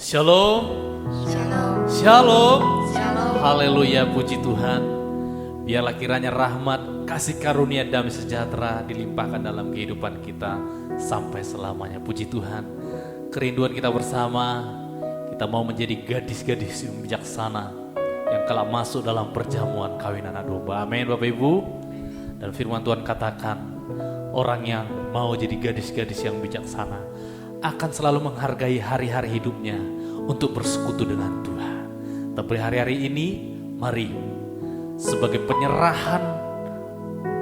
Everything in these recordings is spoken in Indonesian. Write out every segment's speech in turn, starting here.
Shalom. Shalom. Shalom. Shalom. Haleluya, puji Tuhan. Biarlah kiranya rahmat, kasih karunia, damai sejahtera dilimpahkan dalam kehidupan kita sampai selamanya. Puji Tuhan. Kerinduan kita bersama, kita mau menjadi gadis-gadis yang bijaksana yang kelak masuk dalam perjamuan kawin anak domba. Amin Bapak Ibu. Dan firman Tuhan katakan, orang yang mau jadi gadis-gadis yang bijaksana akan selalu menghargai hari-hari hidupnya untuk bersekutu dengan Tuhan. Tapi hari-hari ini, mari sebagai penyerahan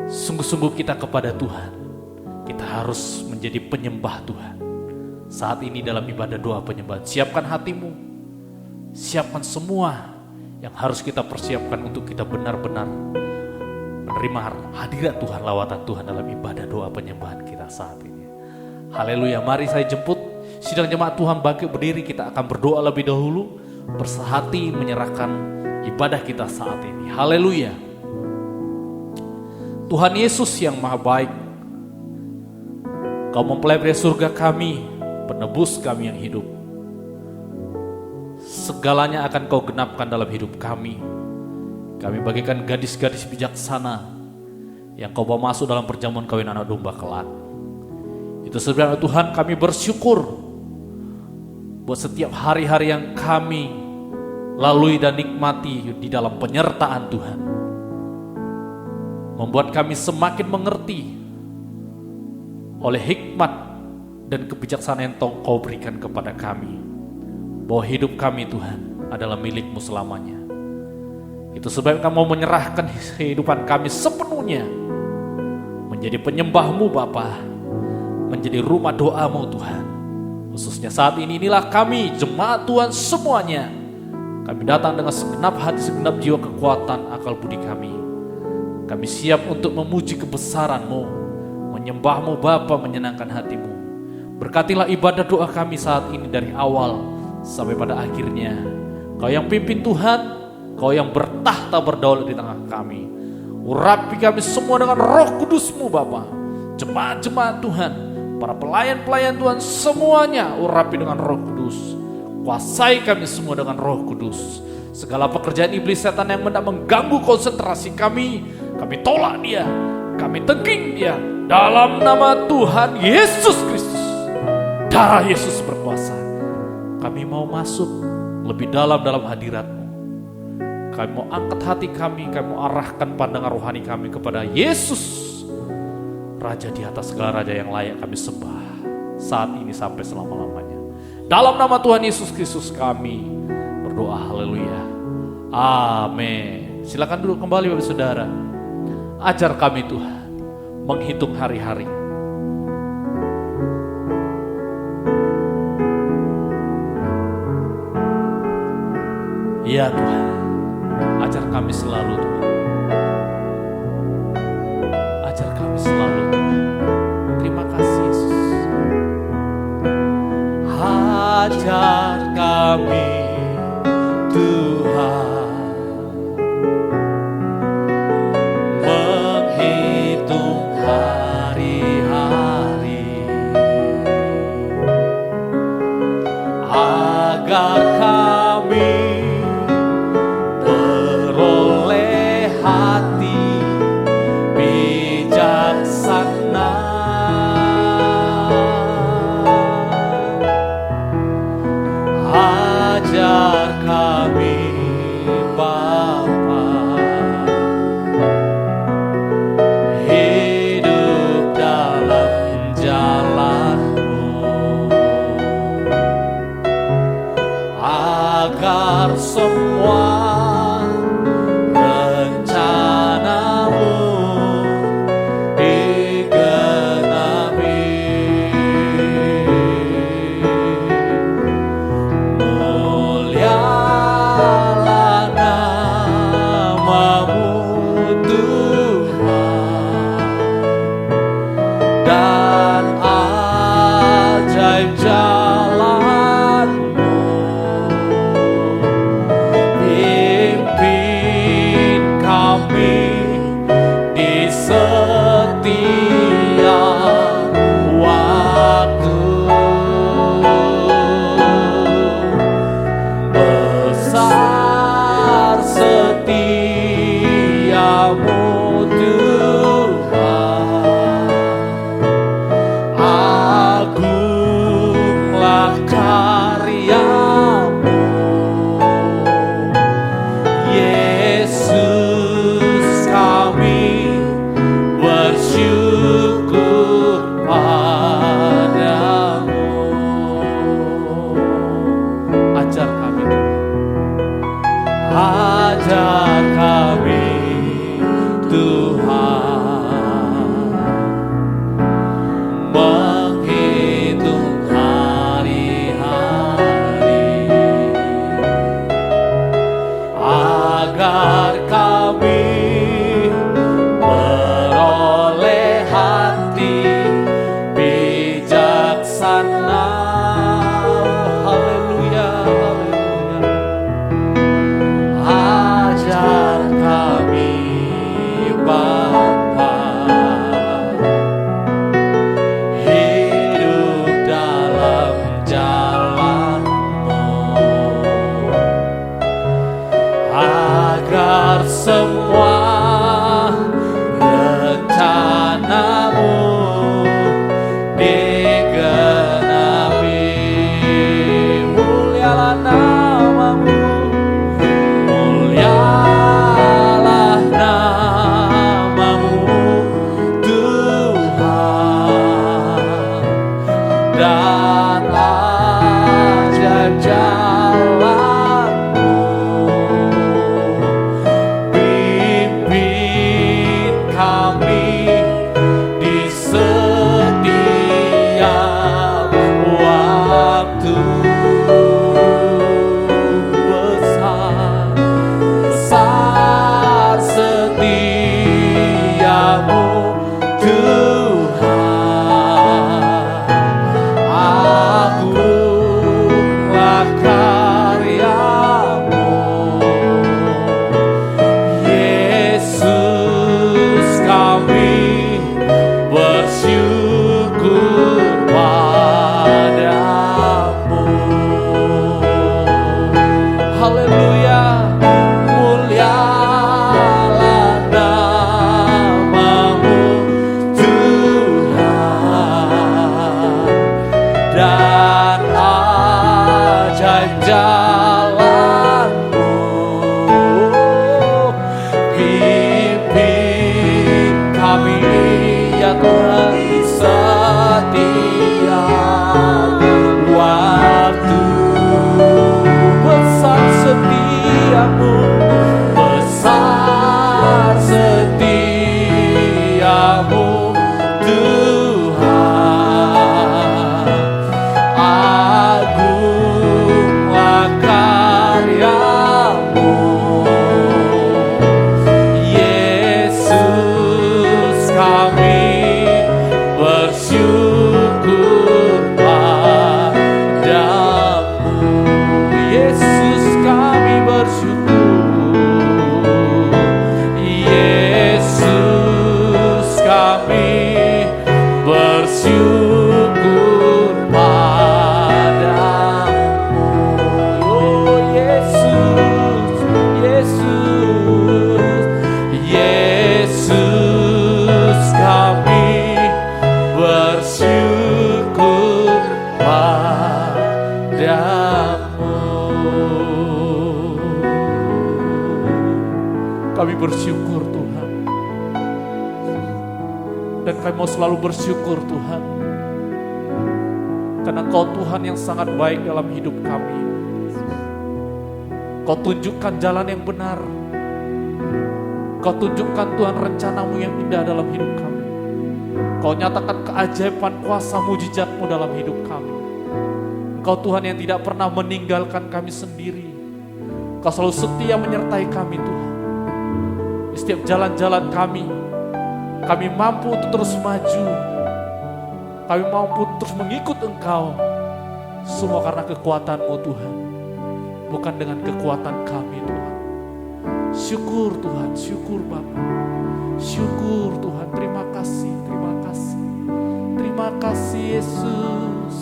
sungguh-sungguh kita kepada Tuhan, kita harus menjadi penyembah Tuhan. Saat ini dalam ibadah doa penyembahan, siapkan hatimu, siapkan semua yang harus kita persiapkan untuk kita benar-benar menerima hadirat Tuhan, lawatan Tuhan dalam ibadah doa penyembahan kita saat ini. Haleluya, mari saya jemput sidang jemaat Tuhan bangkit berdiri, kita akan berdoa lebih dahulu, bersehati menyerahkan ibadah kita saat ini. Haleluya. Tuhan Yesus yang maha baik, Kau mempelai surga kami, penebus kami yang hidup. Segalanya akan Kau genapkan dalam hidup kami. Kami bagikan gadis-gadis bijaksana yang Kau bawa masuk dalam perjamuan kawin anak domba kelak. Itu sebabnya Tuhan kami bersyukur buat setiap hari-hari yang kami lalui dan nikmati di dalam penyertaan Tuhan. Membuat kami semakin mengerti oleh hikmat dan kebijaksanaan yang Kau berikan kepada kami, bahwa hidup kami Tuhan adalah milik-Mu selamanya. Itu sebabnya kami mau menyerahkan kehidupan kami sepenuhnya menjadi penyembah-Mu Bapa, menjadi rumah doa-Mu Tuhan. Khususnya saat ini, inilah kami jemaat Tuhan semuanya. Kami datang dengan segenap hati, segenap jiwa, kekuatan, akal budi kami. Kami siap untuk memuji kebesaran-Mu, menyembah-Mu Bapa, menyenangkan hati-Mu. Berkatilah ibadah doa kami saat ini dari awal sampai pada akhirnya. Kau yang pimpin Tuhan, Kau yang bertahta berdaulat di tengah kami. Urapi kami semua dengan Roh Kudus-Mu Bapa. Jemaat-jemaat Tuhan, para pelayan-pelayan Tuhan semuanya urapi dengan Roh Kudus. Kuasai kami semua dengan Roh Kudus. Segala pekerjaan iblis setan yang hendak mengganggu konsentrasi kami tolak dia, kami tengking dia dalam nama Tuhan Yesus Kristus. Darah Yesus berkuasa. Kami mau masuk lebih dalam hadirat-Mu. Kami mau angkat hati kami mau arahkan pandangan rohani kami kepada Yesus, Raja di atas segala raja yang layak kami sembah saat ini sampai selama-lamanya. Dalam nama Tuhan Yesus Kristus kami berdoa, haleluya, amin. Silakan duduk kembali Bapak Saudara. Ajar kami Tuhan menghitung hari-hari. Ya Tuhan, ajar kami selalu Tuhan. Ajar kami selalu Tuhan. Terima kasih Yesus. Ajar kami Tuhan menghitung hari-hari, agar kami beroleh hati bijaksana. Ajar ajar kami Tuhan menghitung hari-hari agar kami beroleh hati bijaksana. Haleluya, haleluya. Ajar kami Bapa hidup dalam jalan-Mu, agar semua rencana-Mu digenapi. Mulialah nama-Mu, mulialah nama-Mu Tuhan, dan ajar jalan-Mu. Pimpin kami di setiap waktu. Besar, besar setiamu Tuhan, agunglah karya-Mu. Yesus, kami bersyukur padamu. Haleluya, mulialah nama-Mu Tuhan, dan ajaib jalan-Mu. Pimpin kami ya Tuhan di setiap waktu. Besar setiamu, besar setiamu Tuhan, agunglah karya-Mu. Yesus, kami bersyukur padamu. Yesus, kami bersyukur. Yesus, kami bersyukur padamu. Oh Yesus, Yesus, Yesus, kami bersyukur padamu. Kami bersyukur Tuhan, dan kami mau selalu bersyukur Tuhan, karena Kau Tuhan yang sangat baik dalam hidup kami. Kau tunjukkan jalan yang benar, Kau tunjukkan Tuhan rencana-Mu yang indah dalam hidup kami. Kau nyatakan keajaiban kuasa mujizat-Mu dalam hidup kami. Kau Tuhan yang tidak pernah meninggalkan kami sendiri. Kau selalu setia menyertai kami Tuhan. Di setiap jalan-jalan kami mampu untuk terus maju. Kami mampu terus mengikut Engkau. Semua karena kekuatan-Mu Tuhan, bukan dengan kekuatan kami Tuhan. Syukur Tuhan, syukur Bapa. Syukur Tuhan, terima kasih, terima kasih. Terima kasih Yesus.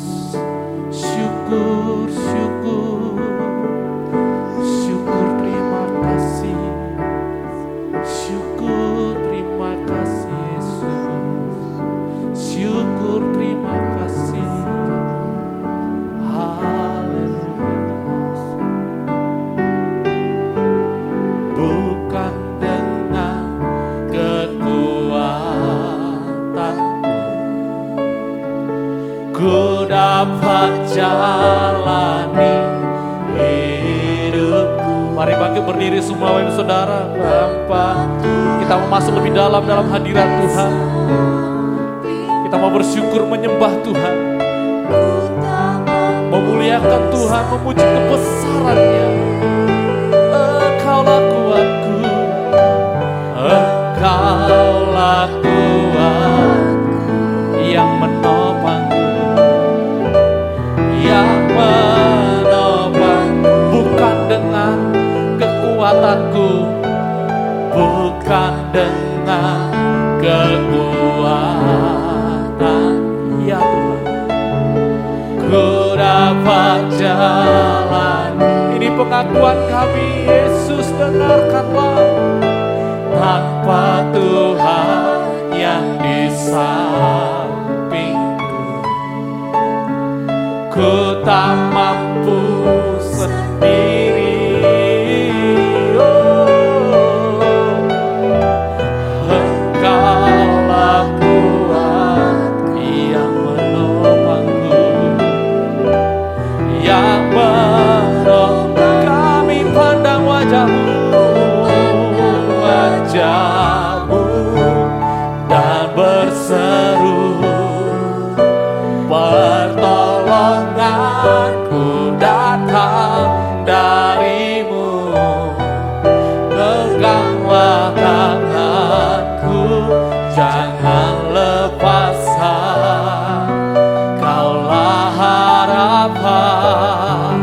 Syukur, syukur. Syukur, terima kasih. Syukur, terima kasih Yesus. Syukur, terima kasih. Haleluya. Bukan dengan kekuatanku ku dapat jalani Bapak Ibu Saudara, Bapa, kita mau masuk lebih dalam hadirat Tuhan. Kita mau bersyukur menyembah Tuhan, memuliakan Tuhan, memuji kebesaran-Nya. Engkaulah kuatku, Engkaulah kuatku, yang menopangku, yang menopangku. Bukan dengan kekuatanku, bukan dengan kekuatan, ya Tuhan, ku dapat jalan. Ini pengakuan kami, Yesus, dengarkanlah. Tanpa Tuhan yang di sampingku, ku tak mampu sendiri. Engkaulah kuat yang menopangku, yang menolong. Kami pandang wajah-Mu, wajah-Mu, dan berseru, pertolonganku datang dari-Mu. Genggamlah tanganku, jangan lepaskan. Kaulah harapan,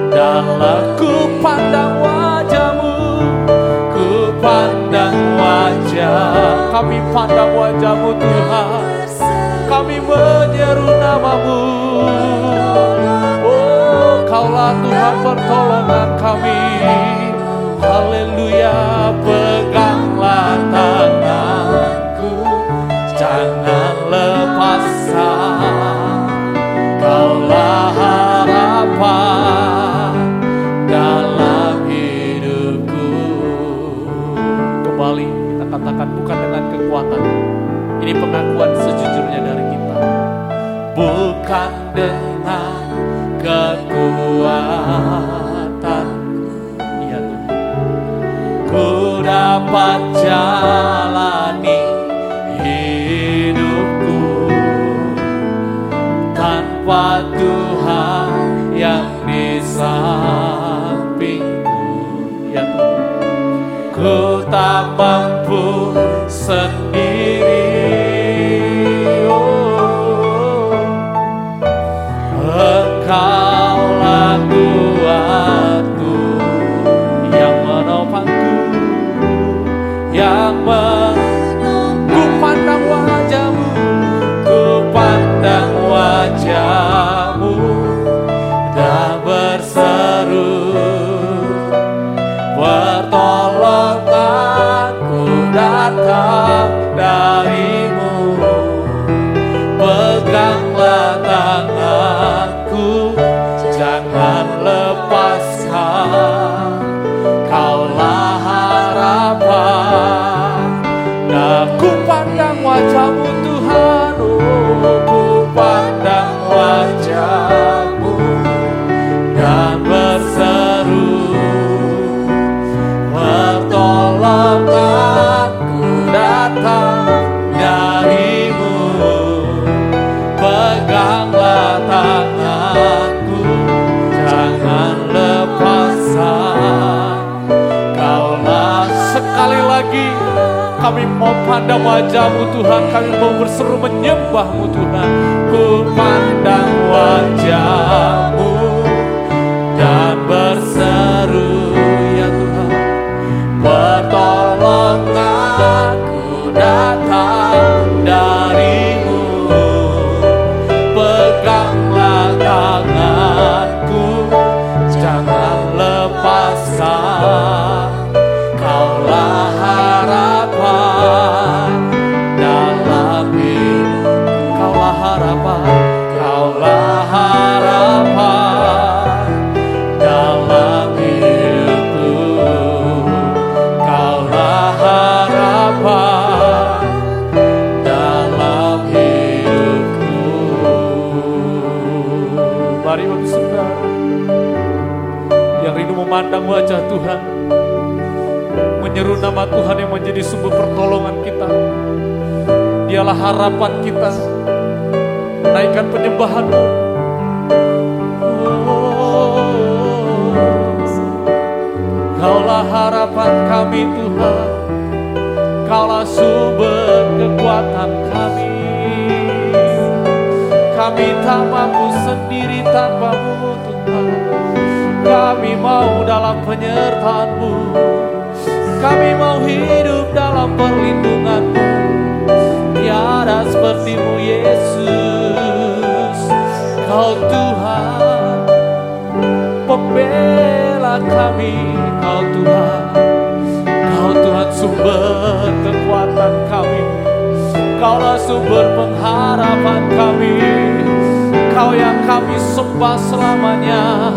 dalam ku pandang wajah-Mu, ku pandang wajah. Kami pandang wajah-Mu Tuhan, kami menyeru nama-Mu. Oh, Kaulah Tuhan pertolongan kami. Haleluya, peganglah tanganku, jangan lepaskan. Kaulah harapan dalam hidupku. Kembali kita katakan, bukan dengan kekuatan. Ini pengakuan sejujurnya dari kita. Bukan dengan kekuatan, ya Tuhan, ku dapat jalani hidupku. Tanpa Tuhan yang di sampingku, ya Tuhan, ku tak mampu sendiri. Engkaulah kuatku, yang menopangku, yang ku pandang wajah-Mu, ku pandang wajah-Mu, dan berseru, pertolonganku datang dari-Mu. Peganglah tanganku, jangan lepaskan. Kaulah harapan, dan ku pandang wajah-Mu Tuhan. Oh, ku pandang wajah-Mu, dan berseru, pertolonganku datang dari-Mu. Peganglah tanganku, jangan lepaskan. Kaulah, sekali lagi kami mau pandang wajah-Mu Tuhan, kami mau berseru menyembah-Mu Tuhan. Ku pandang wajah-Mu dan berseru, ya Tuhan, pertolonganku datang dari-Mu. Peganglah tanganku, jangan lepaskan. Kaulah harapan dalam hidup. Kaulah harapan, Kaulah harapan menyeru nama Tuhan yang menjadi sumber pertolongan kita. Dialah harapan kita. Naikkan penyembahan-Mu. Kaulah harapan kami Tuhan, Kaulah sumber kekuatan kami. Kami tak mampu sendiri tanpa-Mu Tuhan. Kami mau dalam penyertaan-Mu. Kami mau hidup dalam perlindungan-Mu. Tiada seperti-Mu Yesus. Kau Tuhan pembela kami. Kau Tuhan sumber kekuatan kami. Kaulah sumber pengharapan kami. Kau yang kami sembah selamanya.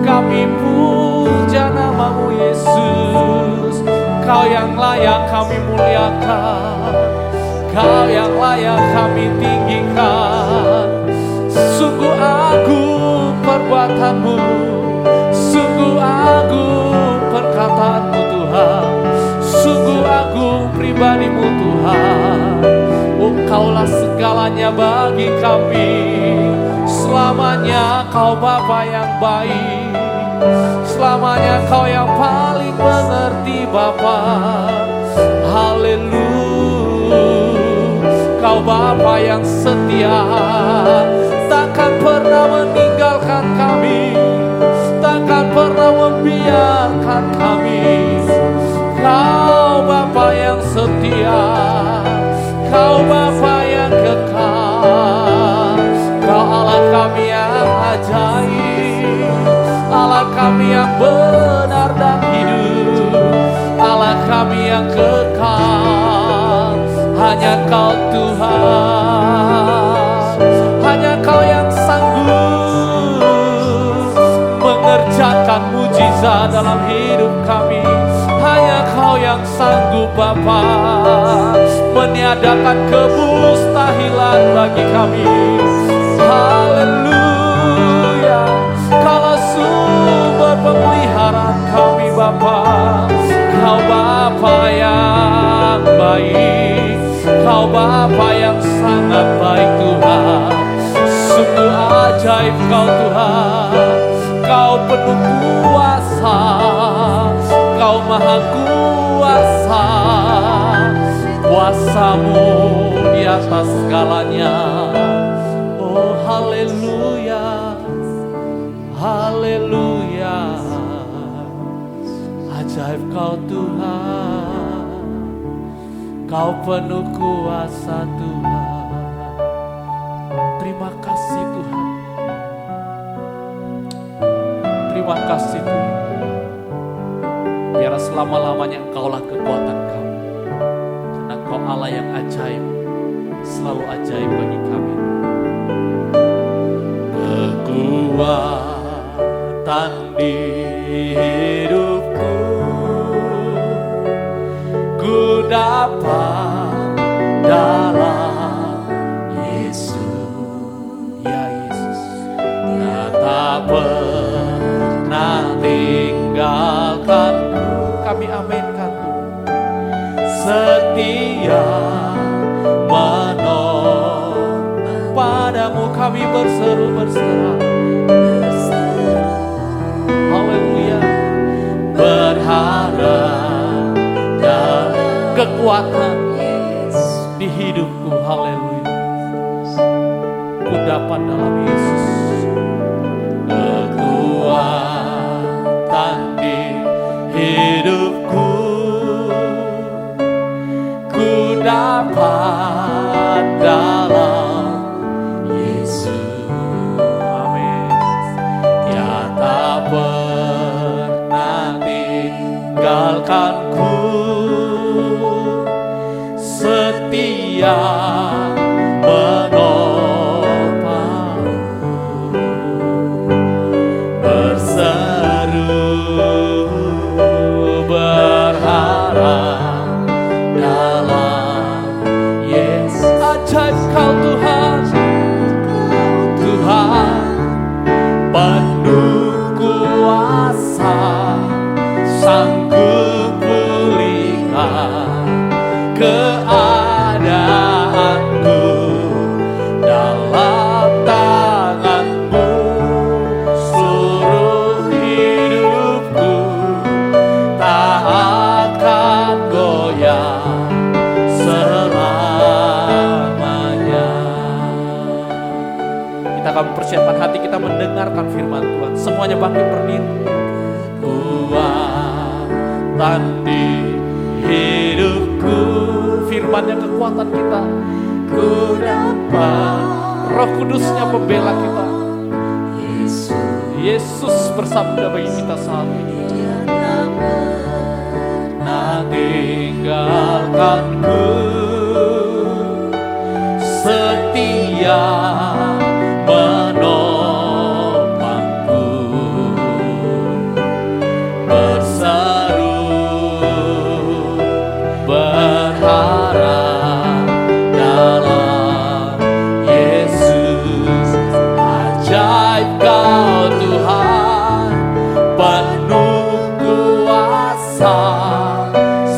Kami puja nama-Mu Yesus. Kau yang layak kami muliakan. Kau yang layak kami tinggikan. Sungguh agung perbuatan-Mu. Sungguh agung perkataan-Mu Tuhan. Sungguh agung pribadi-Mu Tuhan. Oh, Kaulah segalanya bagi kami. Selamanya Kau Bapa yang baik. Selamanya Kau yang paling mengerti Bapa. Haleluya. Kau Bapa yang setia, takkan pernah meninggalkan kami, takkan pernah membiarkan kami. Kau Bapa yang setia, Kau Bapa yang kekal. Kau Allah kami yang ajaib, Allah kami yang benar dan hidup, Allah kami yang kekal. Hanya Kau Tuhan, hanya Kau yang sanggup mengerjakan mujizat dalam hidup kami. Hanya Kau yang sanggup Bapa meniadakan kemustahilan bagi kami. Haleluya. Kaulah sumber pemeliharaan kami Bapa. Kau Bapa yang baik, Kau Bapa yang sangat baik Tuhan. Sungguh ajaib Kau Tuhan. Kau penuh kuasa, Kau maha kuasa. Kuasa-Mu di atas segalanya. Oh haleluya, haleluya. Ajaib Kau Tuhan. Kau penuh kuasa Tuhan. Terima kasih Tuhan. Terima kasih Tuhan. Biar selama-lamanya Engkaulah kekuatan kami. Karena Kau Allah yang ajaib. Selalu ajaib bagi kami. Kekuatan di hidupku ku dapat dalam Yesus. Ya Yesus, Dia tak pernah tinggalkanku. Kami aminkan setia menolong. Padamu kami berseru-berserah. Haleluya. Berharap dan kekuatan di hidupku. Haleluya. Ku dapat dalam Yesus. Kekuatan di hidupku ku dapat dalam Yesus. Amin. Dia tak pernah tinggalkanku. Setia menopangku. Berseru berharap dalam Yesus. Ajaib Kau Tuhan. Tuhan penuh kuasa, sanggup pulih bangkit berdiri. Kekuatan di hidupku, firman-Nya kekuatan kita. Ku dapat Roh Kudus-Nya pembela kita. Yesus bersabda bagi kita saat ini. Nah, tinggalkanku, setia menopangku, berseru berharap dalam Yesus. Ajaib Kau Tuhan, penuh kuasa,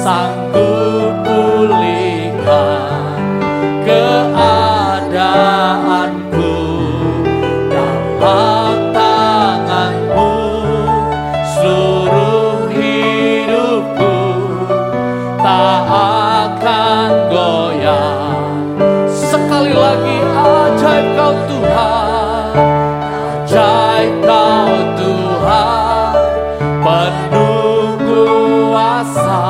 sanggup pulihkan keadaanku. Dalam tangan-Mu seluruh hidupku tak akan goyah. Sekali lagi, ajaib Kau Tuhan, ajaib Kau Tuhan, penuh kuasa,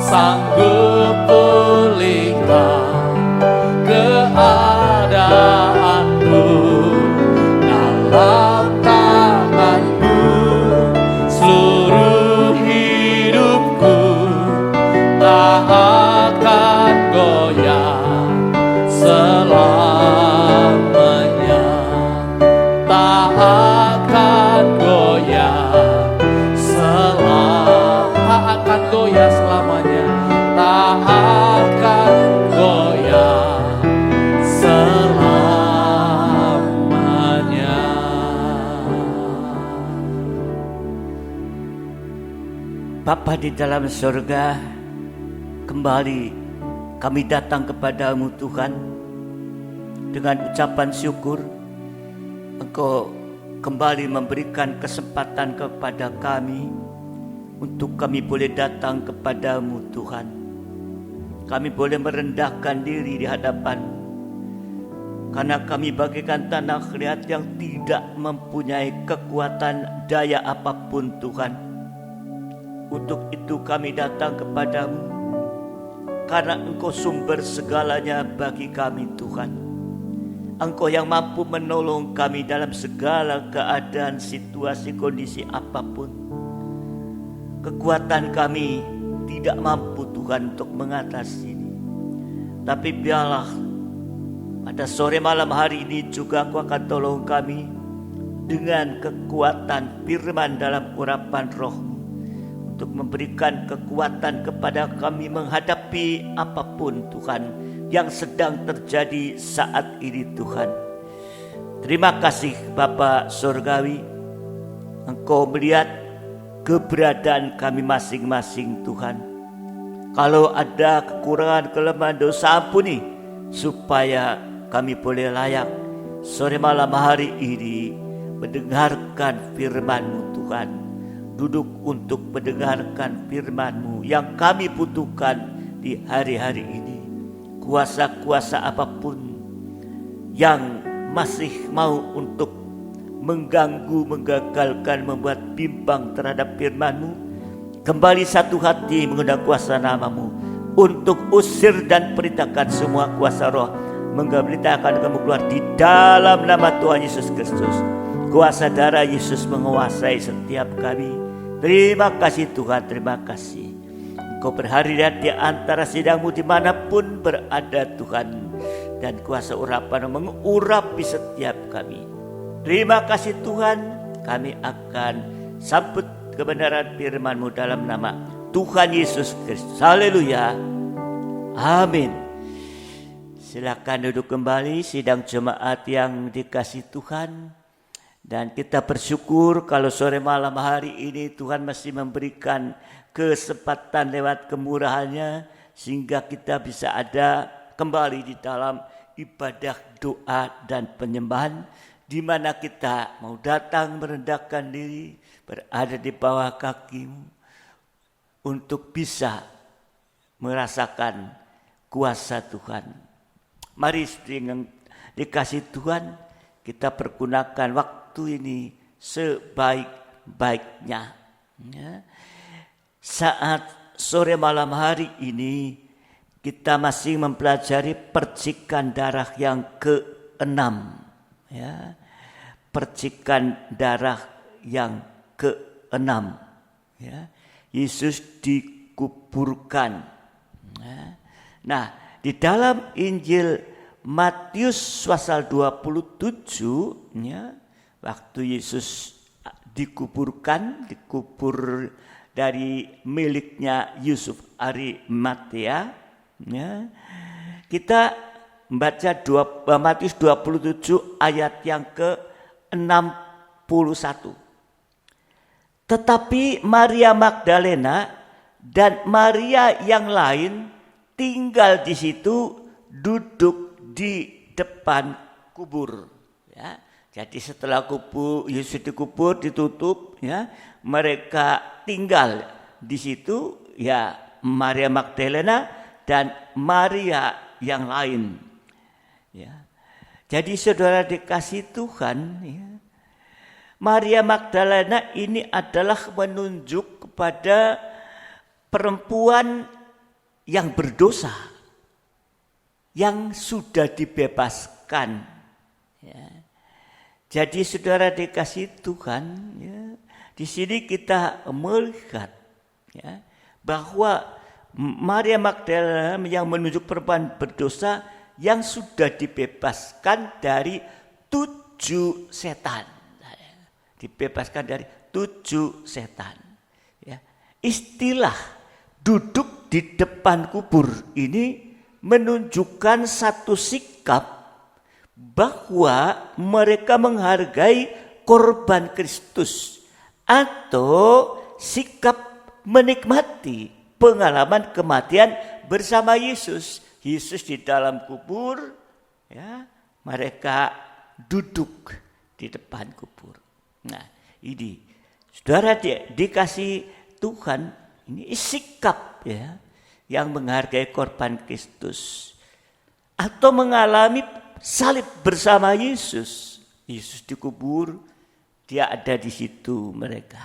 sanggup pulihkan keadaanku. Dalam tangan-Mu seluruh hidupku tak akan goyah selamanya, tak akan goyah selamanya, tak akan goyah selamanya. Bapa di dalam surga, kembali kami datang kepadamu Tuhan dengan ucapan syukur. Engkau kembali memberikan kesempatan kepada kami untuk kami boleh datang kepadamu Tuhan. Kami boleh merendahkan diri di hadapan-Mu, karena kami bagaikan tanah liat yang tidak mempunyai kekuatan daya apapun Tuhan. Untuk itu kami datang kepadamu, karena Engkau sumber segalanya bagi kami Tuhan. Engkau yang mampu menolong kami dalam segala keadaan, situasi, kondisi apapun. Kekuatan kami tidak mampu Tuhan untuk mengatasi ini. Tapi biarlah pada sore malam hari ini juga Engkau akan tolong kami dengan kekuatan firman dalam urapan Roh-Mu, untuk memberikan kekuatan kepada kami menghadapi apapun Tuhan yang sedang terjadi saat ini Tuhan. Terima kasih Bapa Surgawi, Engkau melihat keberadaan kami masing-masing Tuhan. Kalau ada kekurangan, kelemahan, dosa, ampuni, supaya kami boleh layak sore malam hari ini mendengarkan firman-Mu Tuhan. Duduk untuk mendengarkan firman-Mu yang kami butuhkan di hari-hari ini. Kuasa-kuasa apapun yang masih mau untuk mengganggu, menggagalkan, membuat bimbang terhadap firman-Mu, kembali satu hati mengundang kuasa nama-Mu untuk usir dan perintahkan semua kuasa roh, memberitakan kamu keluar di dalam nama Tuhan Yesus Kristus. Kuasa darah Yesus menguasai setiap kami. Terima kasih Tuhan, terima kasih. Engkau berhadirat di antara sidang-Mu dimanapun berada Tuhan, dan kuasa urapan mengurapi setiap kami. Terima kasih Tuhan, kami akan sambut kebenaran firman-Mu dalam nama Tuhan Yesus Kristus. Haleluya, amin. Silakan duduk kembali sidang jemaat yang dikasihi Tuhan. Dan kita bersyukur kalau sore malam hari ini Tuhan masih memberikan kesempatan lewat kemurahan-Nya, sehingga kita bisa ada kembali di dalam ibadah doa dan penyembahan, di mana kita mau datang merendahkan diri, berada di bawah kaki-Mu untuk bisa merasakan kuasa Tuhan. Mari yang dikasih Tuhan, kita pergunakan waktu ini sebaik-baiknya. Ya. Saat sore malam hari ini kita masih mempelajari percikan darah yang ke-6. Ya. Percikan darah yang ke-6. Ya. Yesus dikuburkan. Ya. Nah, di dalam Injil Matius pasal 27, ya, waktu Yesus dikubur dari miliknya Yusuf Arimatea, ya, kita membaca Matius 27 ayat yang ke-61. Tetapi Maria Magdalena dan Maria yang lain tinggal di situ, duduk di depan kubur. Ya. Jadi setelah Yesus dikubur, ditutup, ya, mereka tinggal di situ, ya, Maria Magdalena dan Maria yang lain. Ya. Jadi saudara dikasih Tuhan, ya, Maria Magdalena ini adalah menunjuk kepada perempuan yang berdosa, yang sudah dibebaskan. Ya. Jadi saudara dikasih Tuhan, ya, di sini kita melihat, ya, bahwa Maria Magdalena yang menunjuk perempuan berdosa yang sudah dibebaskan dari 7 setan. Dibebaskan dari 7 setan. Ya. Istilah duduk di depan kubur ini menunjukkan satu sikap bahwa mereka menghargai korban Kristus atau sikap menikmati pengalaman kematian bersama Yesus. Yesus di dalam kubur, ya, mereka duduk di depan kubur. Nah, ini saudara dikasih Tuhan, ini sikap, ya, yang menghargai korban Kristus atau mengalami salib bersama Yesus. Yesus dikubur, dia ada di situ mereka.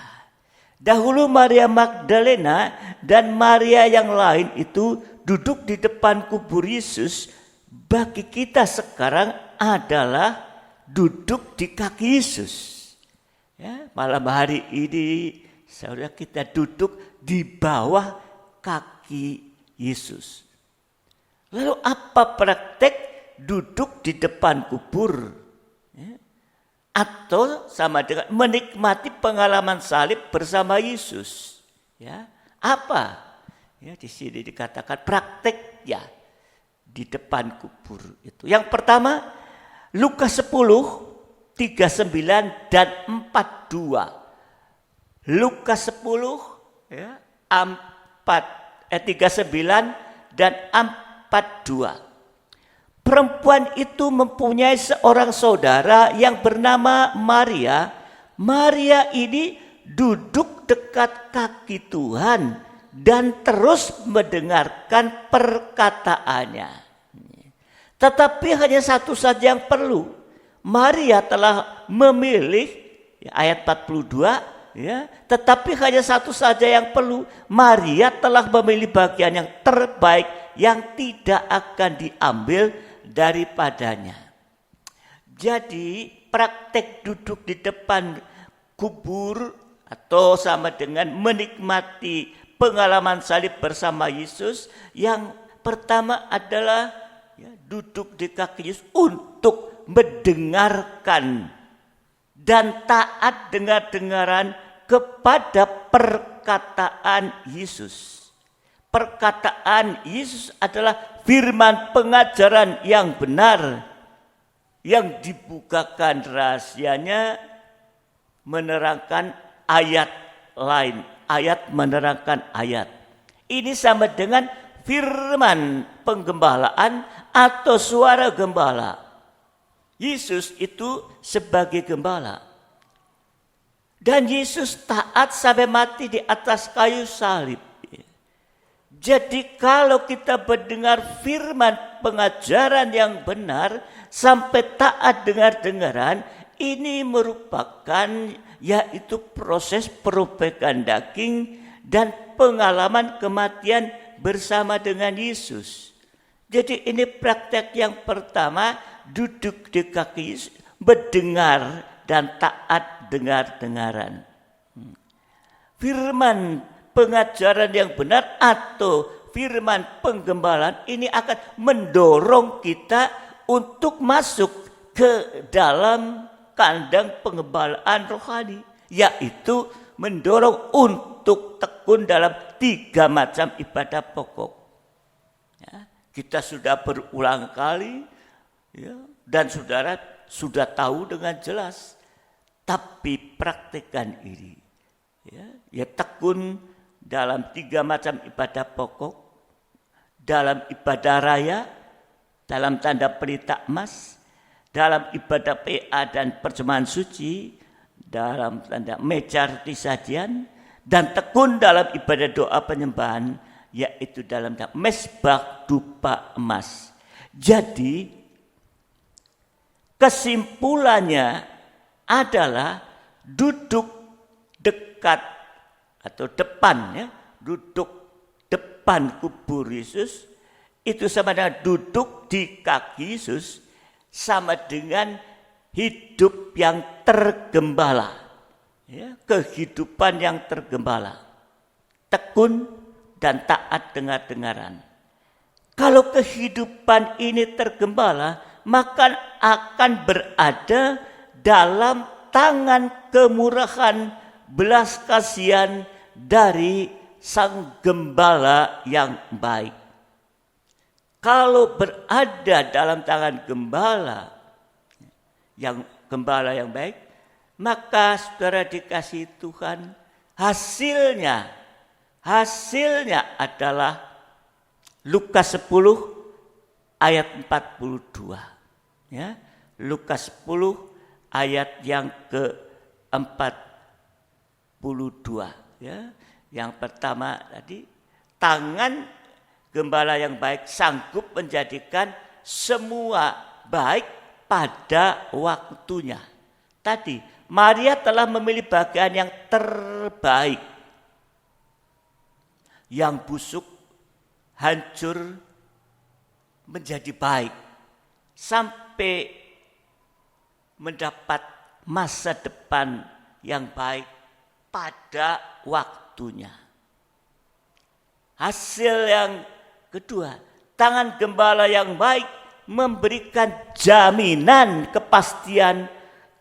Dahulu Maria Magdalena dan Maria yang lain itu duduk di depan kubur Yesus. Bagi kita sekarang adalah duduk di kaki Yesus. Ya, malam hari ini saudara kita duduk di bawah kaki Yesus. Lalu apa praktek duduk di depan kubur? Ya. Atau sama dengan menikmati pengalaman salib bersama Yesus. Ya. Apa? Ya, di sini dikatakan praktek, ya, di depan kubur itu. Yang pertama Lukas 10 39 dan 42. Lukas 10, ya, 39 dan 42. Perempuan itu mempunyai seorang saudara yang bernama Maria. Maria ini duduk dekat kaki Tuhan dan terus mendengarkan perkataannya. Tetapi hanya satu saja yang perlu. Maria telah memilih, ya, ayat 42, ya, tetapi hanya satu saja yang perlu. Maria telah memilih bagian yang terbaik yang tidak akan diambil daripadanya. Jadi praktek duduk di depan kubur atau sama dengan menikmati pengalaman salib bersama Yesus, yang pertama adalah, ya, duduk di kaki Yesus untuk mendengarkan dan taat dengar-dengaran kepada perkataan Yesus. Perkataan Yesus adalah firman pengajaran yang benar, yang dibukakan rahasianya, menerangkan ayat lain, ayat menerangkan ayat. Ini sama dengan firman penggembalaan atau suara gembala. Yesus itu sebagai gembala. Dan Yesus taat sampai mati di atas kayu salib. Jadi kalau kita mendengar firman pengajaran yang benar sampai taat dengar-dengaran, ini merupakan, yaitu proses perobekan daging dan pengalaman kematian bersama dengan Yesus. Jadi ini praktek yang pertama, duduk di kaki Yesus, mendengar dan taat dengar-dengaran. Firman pengajaran yang benar atau firman penggembalaan ini akan mendorong kita untuk masuk ke dalam kandang pengembalaan rohani, yaitu mendorong untuk tekun dalam 3 macam ibadah pokok. Ya, kita sudah berulang kali, ya, dan saudara sudah tahu dengan jelas, tapi praktekkan ini. Ya, tekun dalam 3 macam ibadah pokok, dalam ibadah raya, dalam tanda pelita emas, dalam ibadah PA dan persembahan suci, dalam tanda meja roti sajian, dan tekun dalam ibadah doa penyembahan, yaitu dalam tanda mesbah dupa emas. Jadi kesimpulannya adalah duduk dekat atau depan, ya, duduk depan kubur Yesus itu sama dengan duduk di kaki Yesus, sama dengan hidup yang tergembala, ya, kehidupan yang tergembala, tekun dan taat dengar-dengaran. Kalau kehidupan ini tergembala, maka akan berada dalam tangan kemurahan belas kasihan dari Sang Gembala yang baik. Kalau berada dalam tangan gembala yang baik, maka saudara dikasihi Tuhan, hasilnya adalah Lukas 10 ayat 42. Ya, Lukas 10 ayat yang ke-42. Ya, yang pertama tadi, tangan gembala yang baik sanggup menjadikan semua baik pada waktunya. Tadi Maria telah memilih bagian yang terbaik. Yang busuk, hancur menjadi baik. Sampai mendapat masa depan yang baik pada waktunya. Hasil yang kedua, tangan gembala yang baik memberikan jaminan kepastian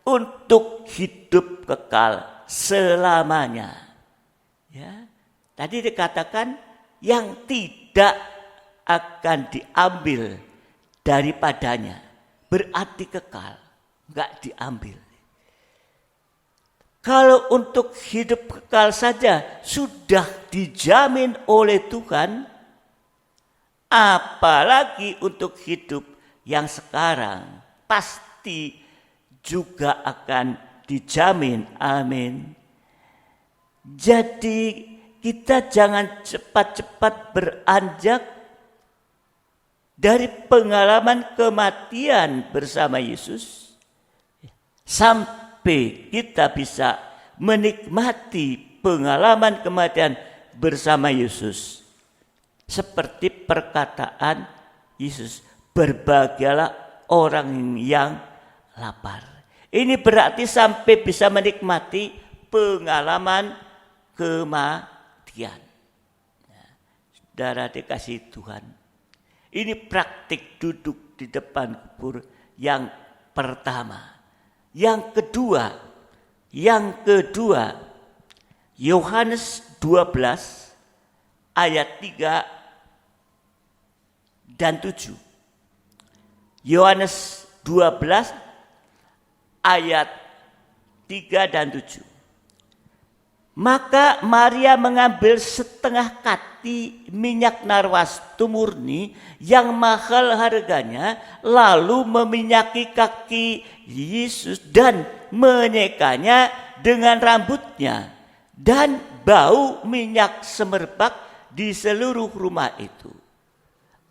untuk hidup kekal selamanya. Ya, tadi dikatakan yang tidak akan diambil daripadanya, berarti kekal, enggak diambil. Kalau untuk hidup kekal saja sudah dijamin oleh Tuhan, apalagi untuk hidup yang sekarang pasti juga akan dijamin. Amin. Jadi kita jangan cepat-cepat beranjak dari pengalaman kematian bersama Yesus sampai kita bisa menikmati pengalaman kematian bersama Yesus. Seperti perkataan Yesus, berbahagialah orang yang lapar. Ini berarti sampai bisa menikmati pengalaman kematian. Saudara dikasihi Tuhan, ini praktik duduk di depan kubur yang pertama. Yang kedua, Yohanes 12 ayat 3 dan 7. Yohanes 12 ayat 3 dan 7. Maka Maria mengambil setengah kati minyak narwastu murni yang mahal harganya, lalu meminyaki kaki Yesus dan menyekanya dengan rambutnya, dan bau minyak semerbak di seluruh rumah itu.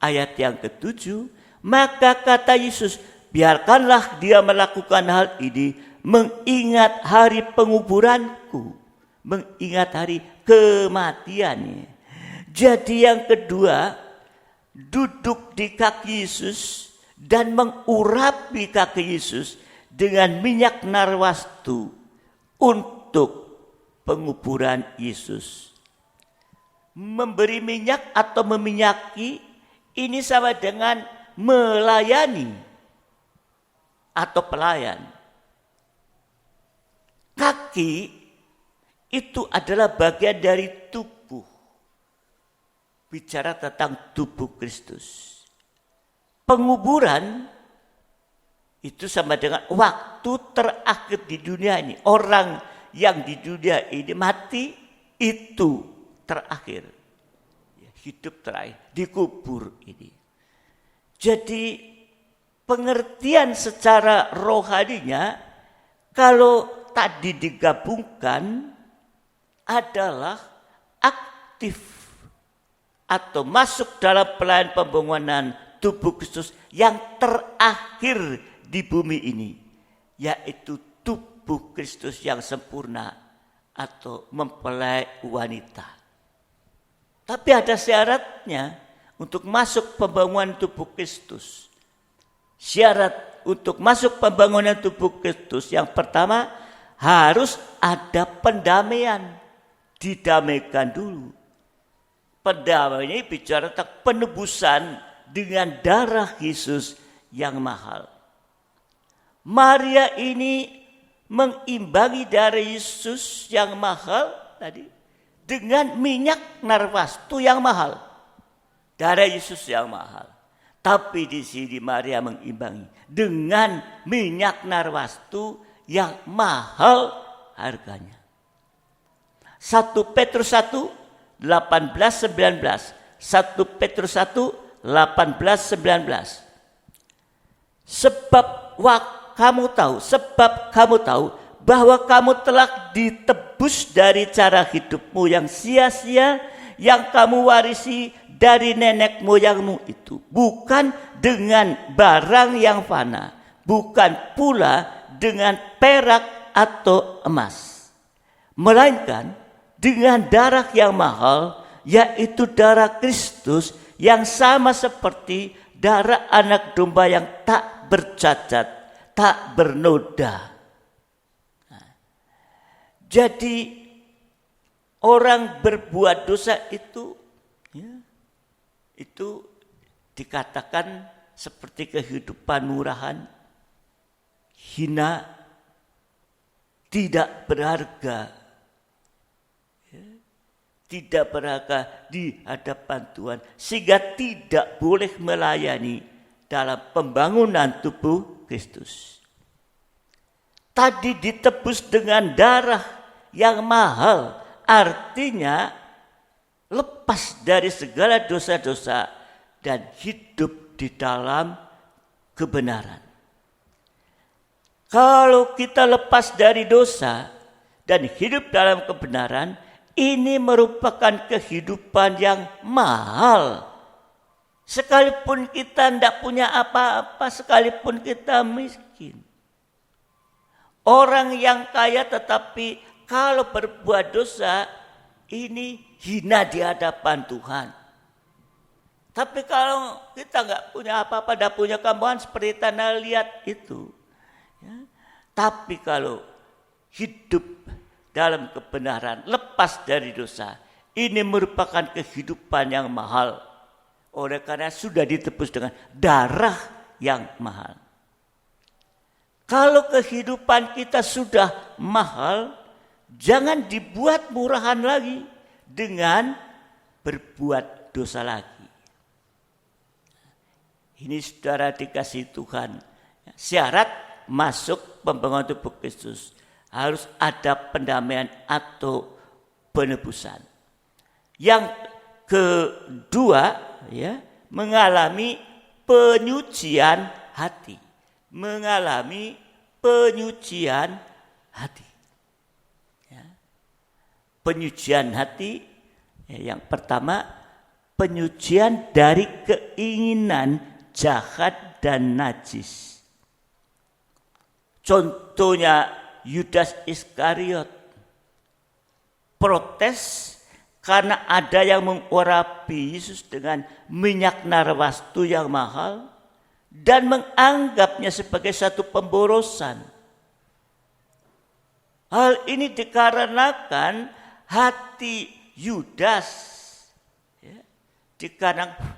Ayat yang ke-7, maka kata Yesus, biarkanlah dia melakukan hal ini mengingat hari penguburanku, mengingat hari kematiannya. Jadi yang kedua, duduk di kaki Yesus dan mengurapi kaki Yesus dengan minyak narwastu untuk penguburan Yesus. Memberi minyak atau meminyaki ini sama dengan melayani atau pelayan. Kaki itu adalah bagian dari tubuh. Bicara tentang tubuh Kristus. Penguburan itu sama dengan waktu terakhir di dunia ini. Orang yang di dunia ini mati itu terakhir. Hidup terakhir, dikubur ini. Jadi pengertian secara rohaninya kalau tadi digabungkan adalah aktif atau masuk dalam pelayanan pembangunan tubuh Kristus yang terakhir di bumi ini, yaitu tubuh Kristus yang sempurna atau mempelai wanita. Tapi ada syaratnya untuk masuk pembangunan tubuh Kristus. Syarat untuk masuk pembangunan tubuh Kristus yang pertama harus ada pendamaian. Didamaikan dulu. Pendamaian ini bicara tentang penebusan dengan darah Yesus yang mahal. Maria ini mengimbangi darah Yesus yang mahal tadi dengan minyak narwastu yang mahal. Darah Yesus yang mahal. Tapi di sini Maria mengimbangi dengan minyak narwastu yang mahal harganya. 1 Petrus 1, 18, 19. 1 Petrus 1, 18, 19. Sebab kamu tahu bahwa kamu telah ditebus dari cara hidupmu yang sia-sia yang kamu warisi dari nenek moyangmu itu. Bukan dengan barang yang fana, bukan pula dengan perak atau emas, melainkan dengan darah yang mahal, yaitu darah Kristus yang sama seperti darah anak domba yang tak bercacat, tak bernoda. Jadi orang berbuat dosa itu dikatakan seperti kehidupan murahan, hina, tidak berharga. Tidak berharga di hadapan Tuhan, sehingga tidak boleh melayani dalam pembangunan tubuh Kristus. Tadi ditebus dengan darah yang mahal, artinya lepas dari segala dosa-dosa dan hidup di dalam kebenaran. Kalau kita lepas dari dosa dan hidup dalam kebenaran, ini merupakan kehidupan yang mahal. Sekalipun kita tidak punya apa-apa, sekalipun kita miskin. Orang yang kaya tetapi kalau berbuat dosa, ini hina di hadapan Tuhan. Tapi kalau kita nggak punya apa-apa, tidak punya kemauan seperti tanah liat itu. Ya. Tapi kalau hidup dalam kebenaran, lepas dari dosa, ini merupakan kehidupan yang mahal. Oleh karena sudah ditebus dengan darah yang mahal. Kalau kehidupan kita sudah mahal, jangan dibuat murahan lagi dengan berbuat dosa lagi. Ini saudara dikasih Tuhan. Syarat masuk pembangunan tubuh Kristus harus ada pendamaian atau penebusan. Yang kedua, mengalami penyucian hati. Mengalami penyucian hati. Penyucian hati yang pertama, penyucian dari keinginan jahat dan najis. Contohnya Yudas Iskariot protes karena ada yang mengurapi Yesus dengan minyak narwastu yang mahal dan menganggapnya sebagai satu pemborosan. Hal ini dikarenakan hati Yudas, dikarenakan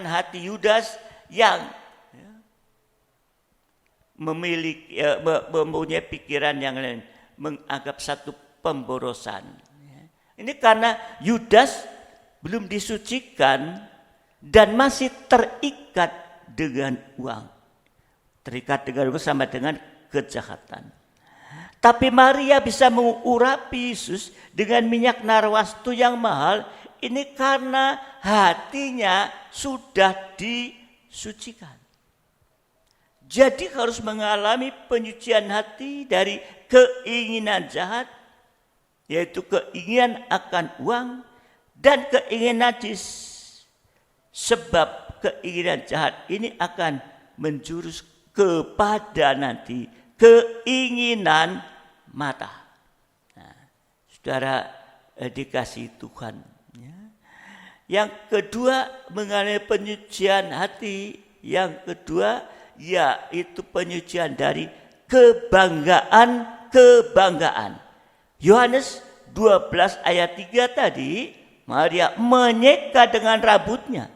hati Yudas yang mempunyai pikiran yang lain, menganggap satu pemborosan. Ini karena Yudas belum disucikan dan masih terikat dengan uang. Terikat dengan uang sama dengan kejahatan. Tapi Maria bisa mengurapi Yesus dengan minyak narwastu yang mahal. Ini karena hatinya sudah disucikan. Jadi harus mengalami penyucian hati dari keinginan jahat, yaitu keinginan akan uang dan keinginan najis. Sebab keinginan jahat ini akan menjurus kepada nanti keinginan mata. Nah, saudara dikasihi Tuhan. Yang kedua mengalami penyucian hati. Yang kedua yaitu penyucian dari kebanggaan. Yohanes 12 ayat 3 tadi, Maria menyeka dengan rambutnya.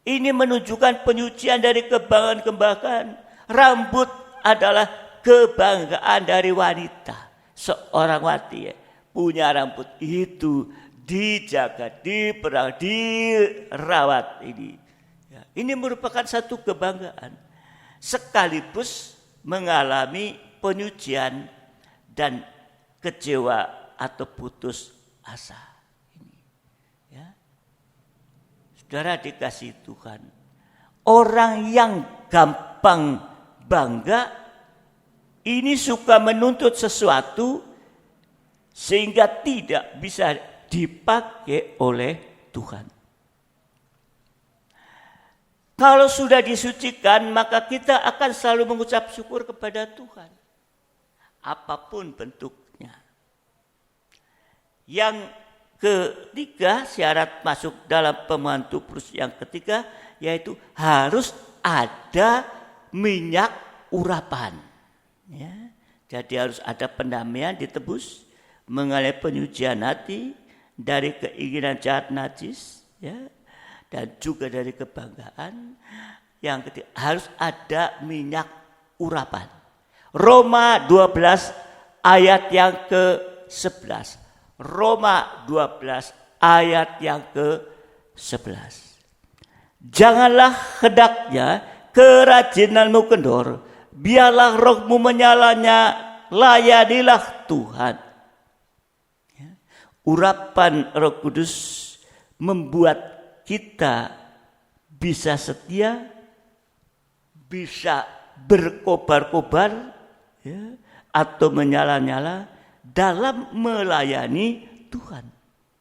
Ini menunjukkan penyucian dari kebanggaan. Rambut adalah kebanggaan dari wanita. Seorang wanita punya rambut itu dijaga, dirawat ini. Ini merupakan satu kebanggaan. Sekaligus mengalami penyucian dan kecewa atau putus asa. Saudara dikasihi Tuhan. Orang yang gampang bangga ini suka menuntut sesuatu sehingga tidak bisa dipakai oleh Tuhan. Kalau sudah disucikan, maka kita akan selalu mengucap syukur kepada Tuhan. Apapun bentuknya. Yang ketiga, syarat masuk dalam pembantu Petrus yang ketiga, yaitu harus ada minyak urapan. Ya. Jadi harus ada pendamaian ditebus, mengalami penyucian hati dari keinginan jahat najis, ya. Dan juga dari kebanggaan. Yang ketiga, harus ada minyak urapan. Roma 12 ayat yang ke-11. Roma 12 ayat yang ke-11. Janganlah hendaknya kerajinanmu kendor, biarlah rohmu menyalanya, layanilah Tuhan. Urapan Roh Kudus membuat kita bisa setia, bisa berkobar-kobar, ya, atau menyala-nyala dalam melayani Tuhan.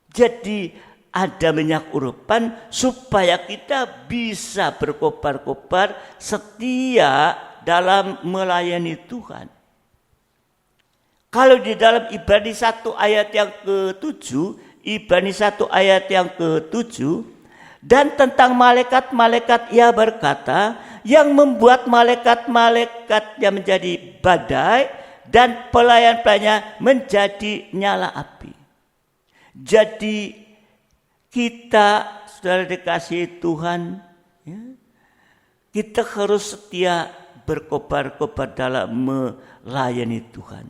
Jadi ada minyak urapan supaya kita bisa berkobar-kobar setia dalam melayani Tuhan. Kalau di dalam Ibrani 1 ayat yang ke-7, Ibrani 1 ayat yang ke-7, dan tentang malaikat-malaikat ia berkata, yang membuat malaikat-malaikatnya menjadi badai dan pelayan-pelayannya menjadi nyala api. Jadi kita, saudara dikasihi Tuhan, ya, kita harus setia berkobar-kobar dalam melayani Tuhan.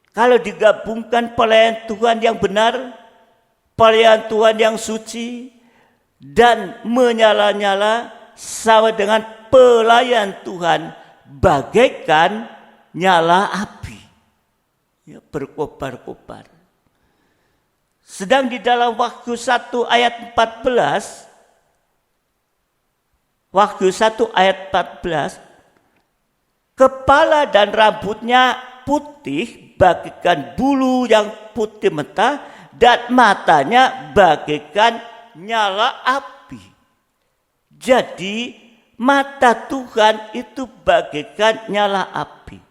Kalau digabungkan pelayan Tuhan yang benar, pelayan Tuhan yang suci, dan menyala-nyala sama dengan pelayan Tuhan bagaikan nyala api, ya, berkobar-kobar. Sedang di dalam Wahyu 1 ayat 14, Wahyu 1 ayat 14, kepala dan rambutnya putih bagaikan bulu yang putih mentah, dan matanya bagaikan nyala api. Jadi mata Tuhan itu bagaikan nyala api.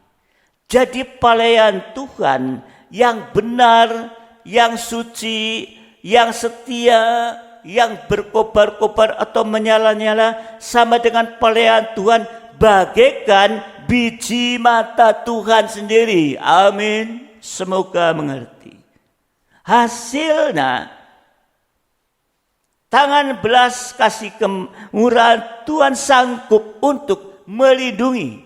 Jadi pelayan Tuhan yang benar, yang suci, yang setia, yang berkobar-kobar atau menyala-nyala sama dengan pelayan Tuhan bagaikan biji mata Tuhan sendiri. Amin. Semoga mengerti. Hasilnya tangan belas kasih kemurahan Tuhan sanggup untuk melindungi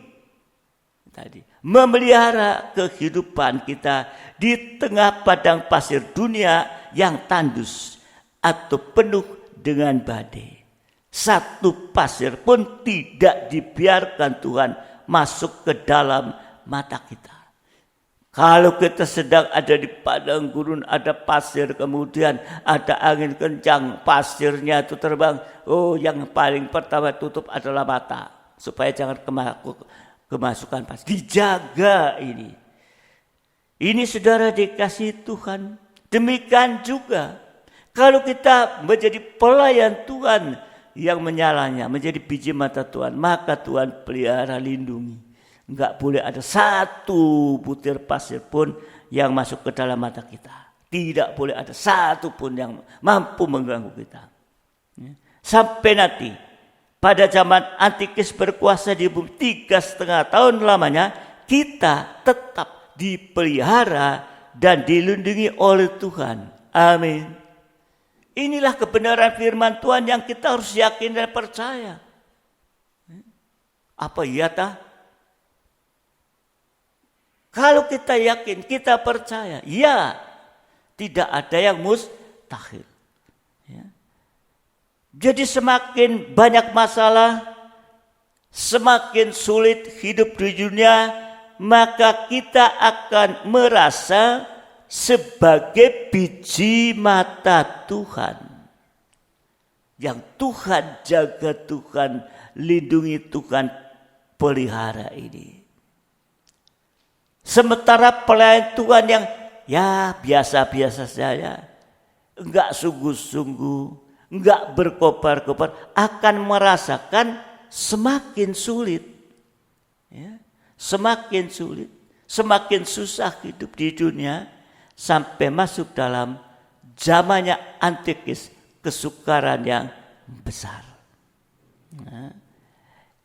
tadi, memelihara kehidupan kita di tengah padang pasir dunia yang tandus atau penuh dengan badai. Satu pasir pun tidak dibiarkan Tuhan masuk ke dalam mata kita. Kalau kita sedang ada di padang gurun, ada pasir, kemudian ada angin kencang, pasirnya itu terbang. Oh, yang paling pertama tutup adalah mata, supaya jangan kemasukan pasir. Dijaga ini. Ini saudara dikasih Tuhan. Demikian juga kalau kita menjadi pelayan Tuhan yang menyalanya, menjadi biji mata Tuhan, maka Tuhan pelihara, lindungi. Enggak boleh ada satu butir pasir pun yang masuk ke dalam mata kita. Tidak boleh ada satu pun yang mampu mengganggu kita. Sampai nanti pada zaman Antikris berkuasa di bumi 3,5 tahun lamanya, kita tetap dipelihara dan dilindungi oleh Tuhan. Amin. Inilah kebenaran firman Tuhan yang kita harus yakin dan percaya. Apa iya tah? Kalau kita yakin, kita percaya, ya, tidak ada yang mustahil. Ya. Jadi semakin banyak masalah, semakin sulit hidup di dunia, maka kita akan merasa sebagai biji mata Tuhan. Yang Tuhan jaga, Tuhan lindungi, Tuhan pelihara ini. Sementara pelayan Tuhan yang ya biasa-biasa saja, enggak sungguh-sungguh, enggak berkobar-kobar, akan merasakan semakin sulit. Ya, semakin sulit, semakin susah hidup di dunia sampai masuk dalam zamannya Antikris, kesukaran yang besar. Nah,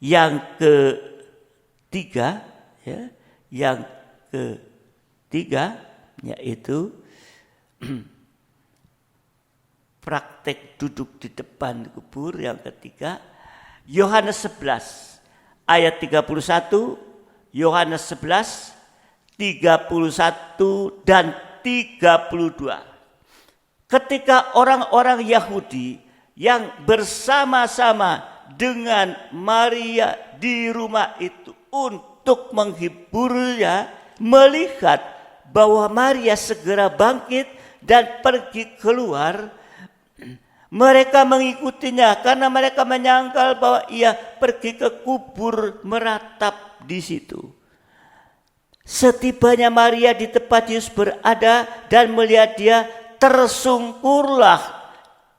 yang ketiga, ya, yang ketiga yaitu praktek duduk di depan kubur. Yang ketiga, Yohanes 11 ayat 31, Yohanes 11 31 dan 32. Ketika orang-orang Yahudi yang bersama-sama dengan Maria di rumah itu untuk menghiburnya, melihat bahwa Maria segera bangkit dan pergi keluar, mereka mengikutinya karena mereka menyangkal bahwa ia pergi ke kubur meratap di situ. Setibanya Maria di tempat Yesus berada dan melihat dia, tersungkurlah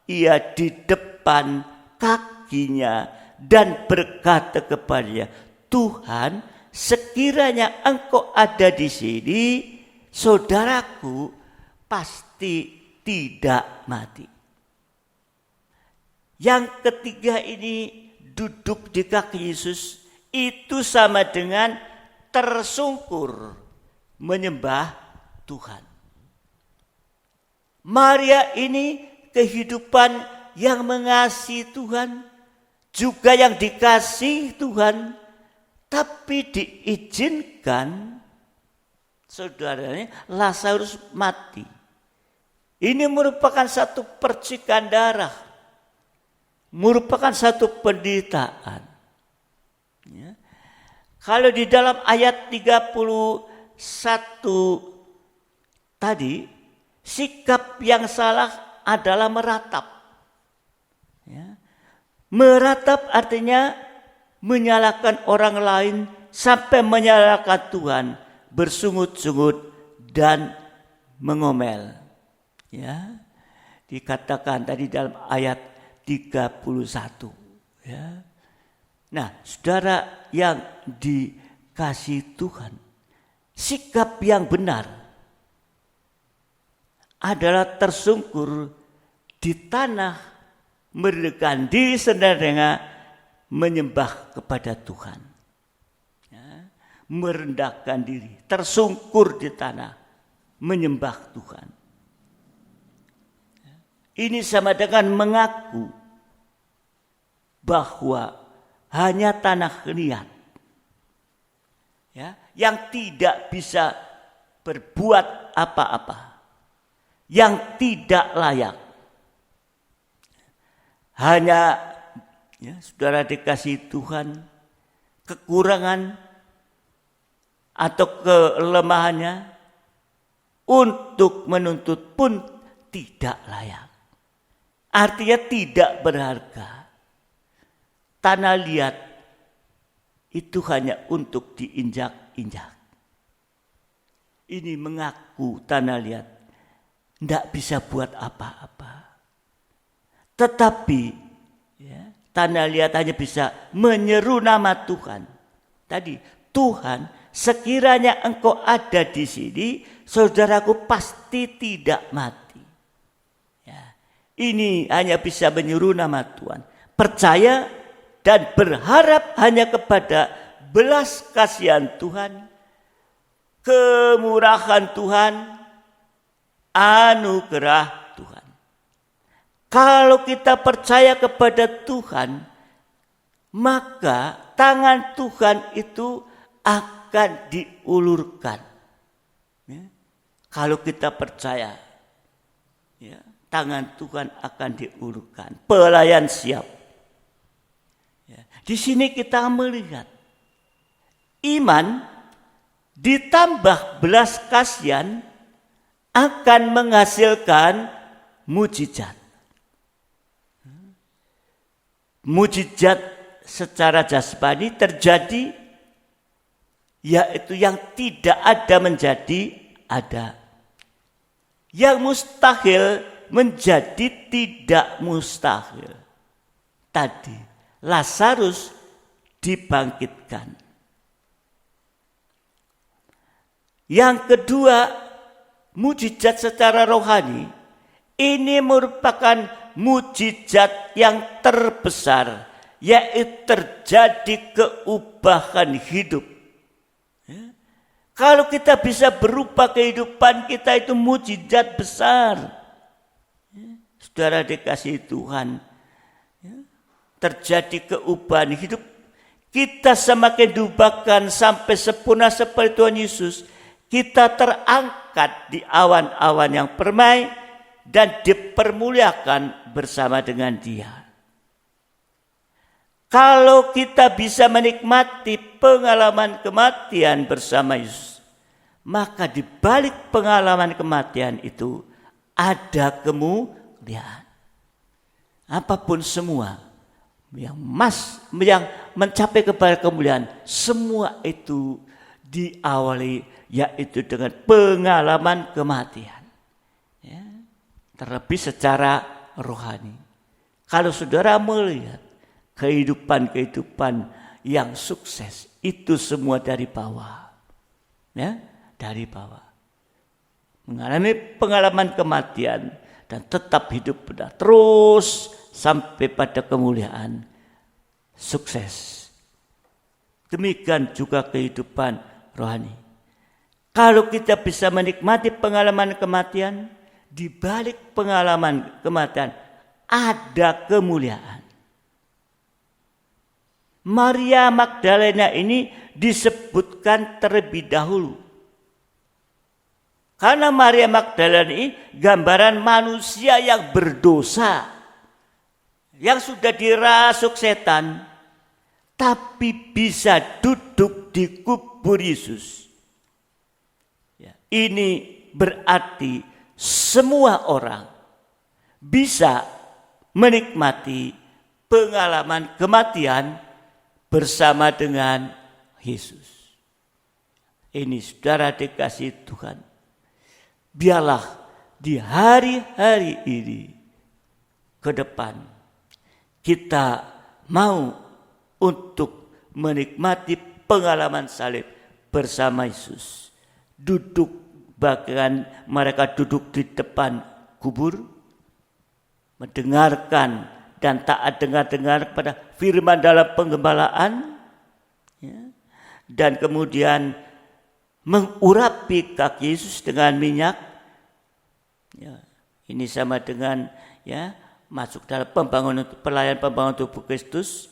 ia di depan kakinya dan berkata kepadanya, Tuhan, sekiranya engkau ada di sini, saudaraku pasti tidak mati. Yang ketiga ini, duduk di kaki Yesus, itu sama dengan tersungkur menyembah Tuhan. Maria ini kehidupan yang mengasihi Tuhan, juga yang dikasihi Tuhan, tapi diizinkan saudaranya Lazarus mati. Ini merupakan satu percikan darah, merupakan satu penderitaan. Ya. Kalau di dalam ayat 31 tadi, sikap yang salah adalah meratap. Ya. Meratap artinya menyalahkan orang lain sampai menyalahkan Tuhan, bersungut-sungut dan mengomel. Ya, dikatakan tadi dalam ayat 31. Ya, Nah, saudara yang dikasihi Tuhan, sikap yang benar adalah tersungkur di tanah, merendahkan diri sendiri dengan menyembah kepada Tuhan. Ya, merendahkan diri, tersungkur di tanah, menyembah Tuhan. Ini sama dengan mengaku bahwa hanya tanah liat, ya, yang tidak bisa berbuat apa-apa, yang tidak layak. Hanya, ya, saudara dikasihi Tuhan, kekurangan atau kelemahannya untuk menuntut pun tidak layak. Artinya tidak berharga. Tanah liat itu hanya untuk diinjak-injak. Ini mengaku tanah liat tidak bisa buat apa-apa. Tetapi ya, tanah liat hanya bisa menyeru nama Tuhan. Tadi, Tuhan, sekiranya engkau ada di sini, saudaraku pasti tidak mati. Ya, ini hanya bisa menyeru nama Tuhan. Percaya dan berharap hanya kepada belas kasihan Tuhan, kemurahan Tuhan, anugerah Tuhan. Kalau kita percaya kepada Tuhan, maka tangan Tuhan itu akan diulurkan. Ya. Kalau kita percaya, ya, tangan Tuhan akan diulurkan. Pelayan siap. Ya. Di sini kita melihat iman ditambah belas kasihan akan menghasilkan mujizat. Mujizat secara jasmani terjadi, yaitu yang tidak ada menjadi ada. Yang mustahil menjadi tidak mustahil. Tadi Lazarus dibangkitkan. Yang kedua, mujizat secara rohani ini merupakan mujizat yang terbesar, yaitu terjadi keubahan hidup. Ya. Kalau kita bisa berubah kehidupan kita, itu mujizat besar. Ya. Saudara dikasihi Tuhan, ya. Terjadi keubahan hidup, kita semakin diubahkan sampai sempurna seperti Tuhan Yesus. Kita terangkat di awan-awan yang permai dan dipermuliakan bersama dengan Dia. Kalau kita bisa menikmati pengalaman kematian bersama Yesus, maka di balik pengalaman kematian itu ada kemuliaan. Apapun semua yang mencapai kepada kemuliaan, semua itu diawali yaitu dengan pengalaman kematian. Ya, terlebih secara rohani. Kalau saudara melihat kehidupan yang sukses, itu semua dari bawah. Ya, dari bawah. Mengalami pengalaman kematian dan tetap hidup benar terus sampai pada kemuliaan, sukses. Demikian juga kehidupan rohani. Kalau kita bisa menikmati pengalaman kematian, di balik pengalaman kematian ada kemuliaan. Maria Magdalena ini disebutkan terlebih dahulu. Karena Maria Magdalena ini gambaran manusia yang berdosa, yang sudah dirasuk setan, tapi bisa duduk di kubur Yesus. Ya, ini berarti semua orang bisa menikmati pengalaman kematian bersama dengan Yesus. Ini saudara dikasihi Tuhan. Biarlah di hari-hari ini ke depan kita mau untuk menikmati pengalaman salib bersama Yesus. Bahkan mereka duduk di depan kubur, mendengarkan dan taat dengar-dengar pada firman dalam penggembalaan, ya, dan kemudian mengurapi kaki Yesus dengan minyak. Ya, ini sama dengan ya masuk dalam pelayan pembangunan tubuh Kristus.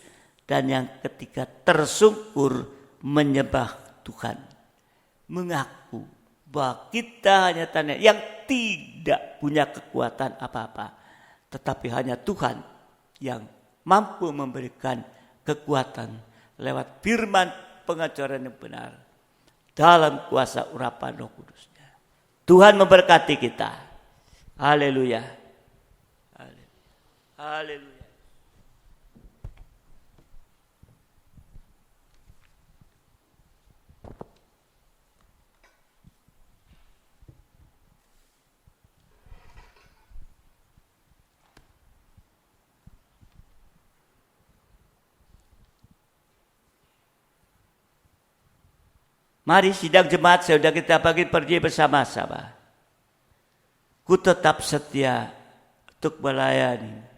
Dan yang ketiga, tersungkur menyembah Tuhan, mengaku bahwa kita hanya tanya yang tidak punya kekuatan apa-apa, tetapi hanya Tuhan yang mampu memberikan kekuatan lewat firman pengajaran yang benar dalam kuasa urapan Roh Kudus-Nya. Tuhan memberkati kita. Haleluya. Haleluya. Mari sidang jemaat sudah kita bagi pergi bersama-sama. Ku tetap setia untuk melayani.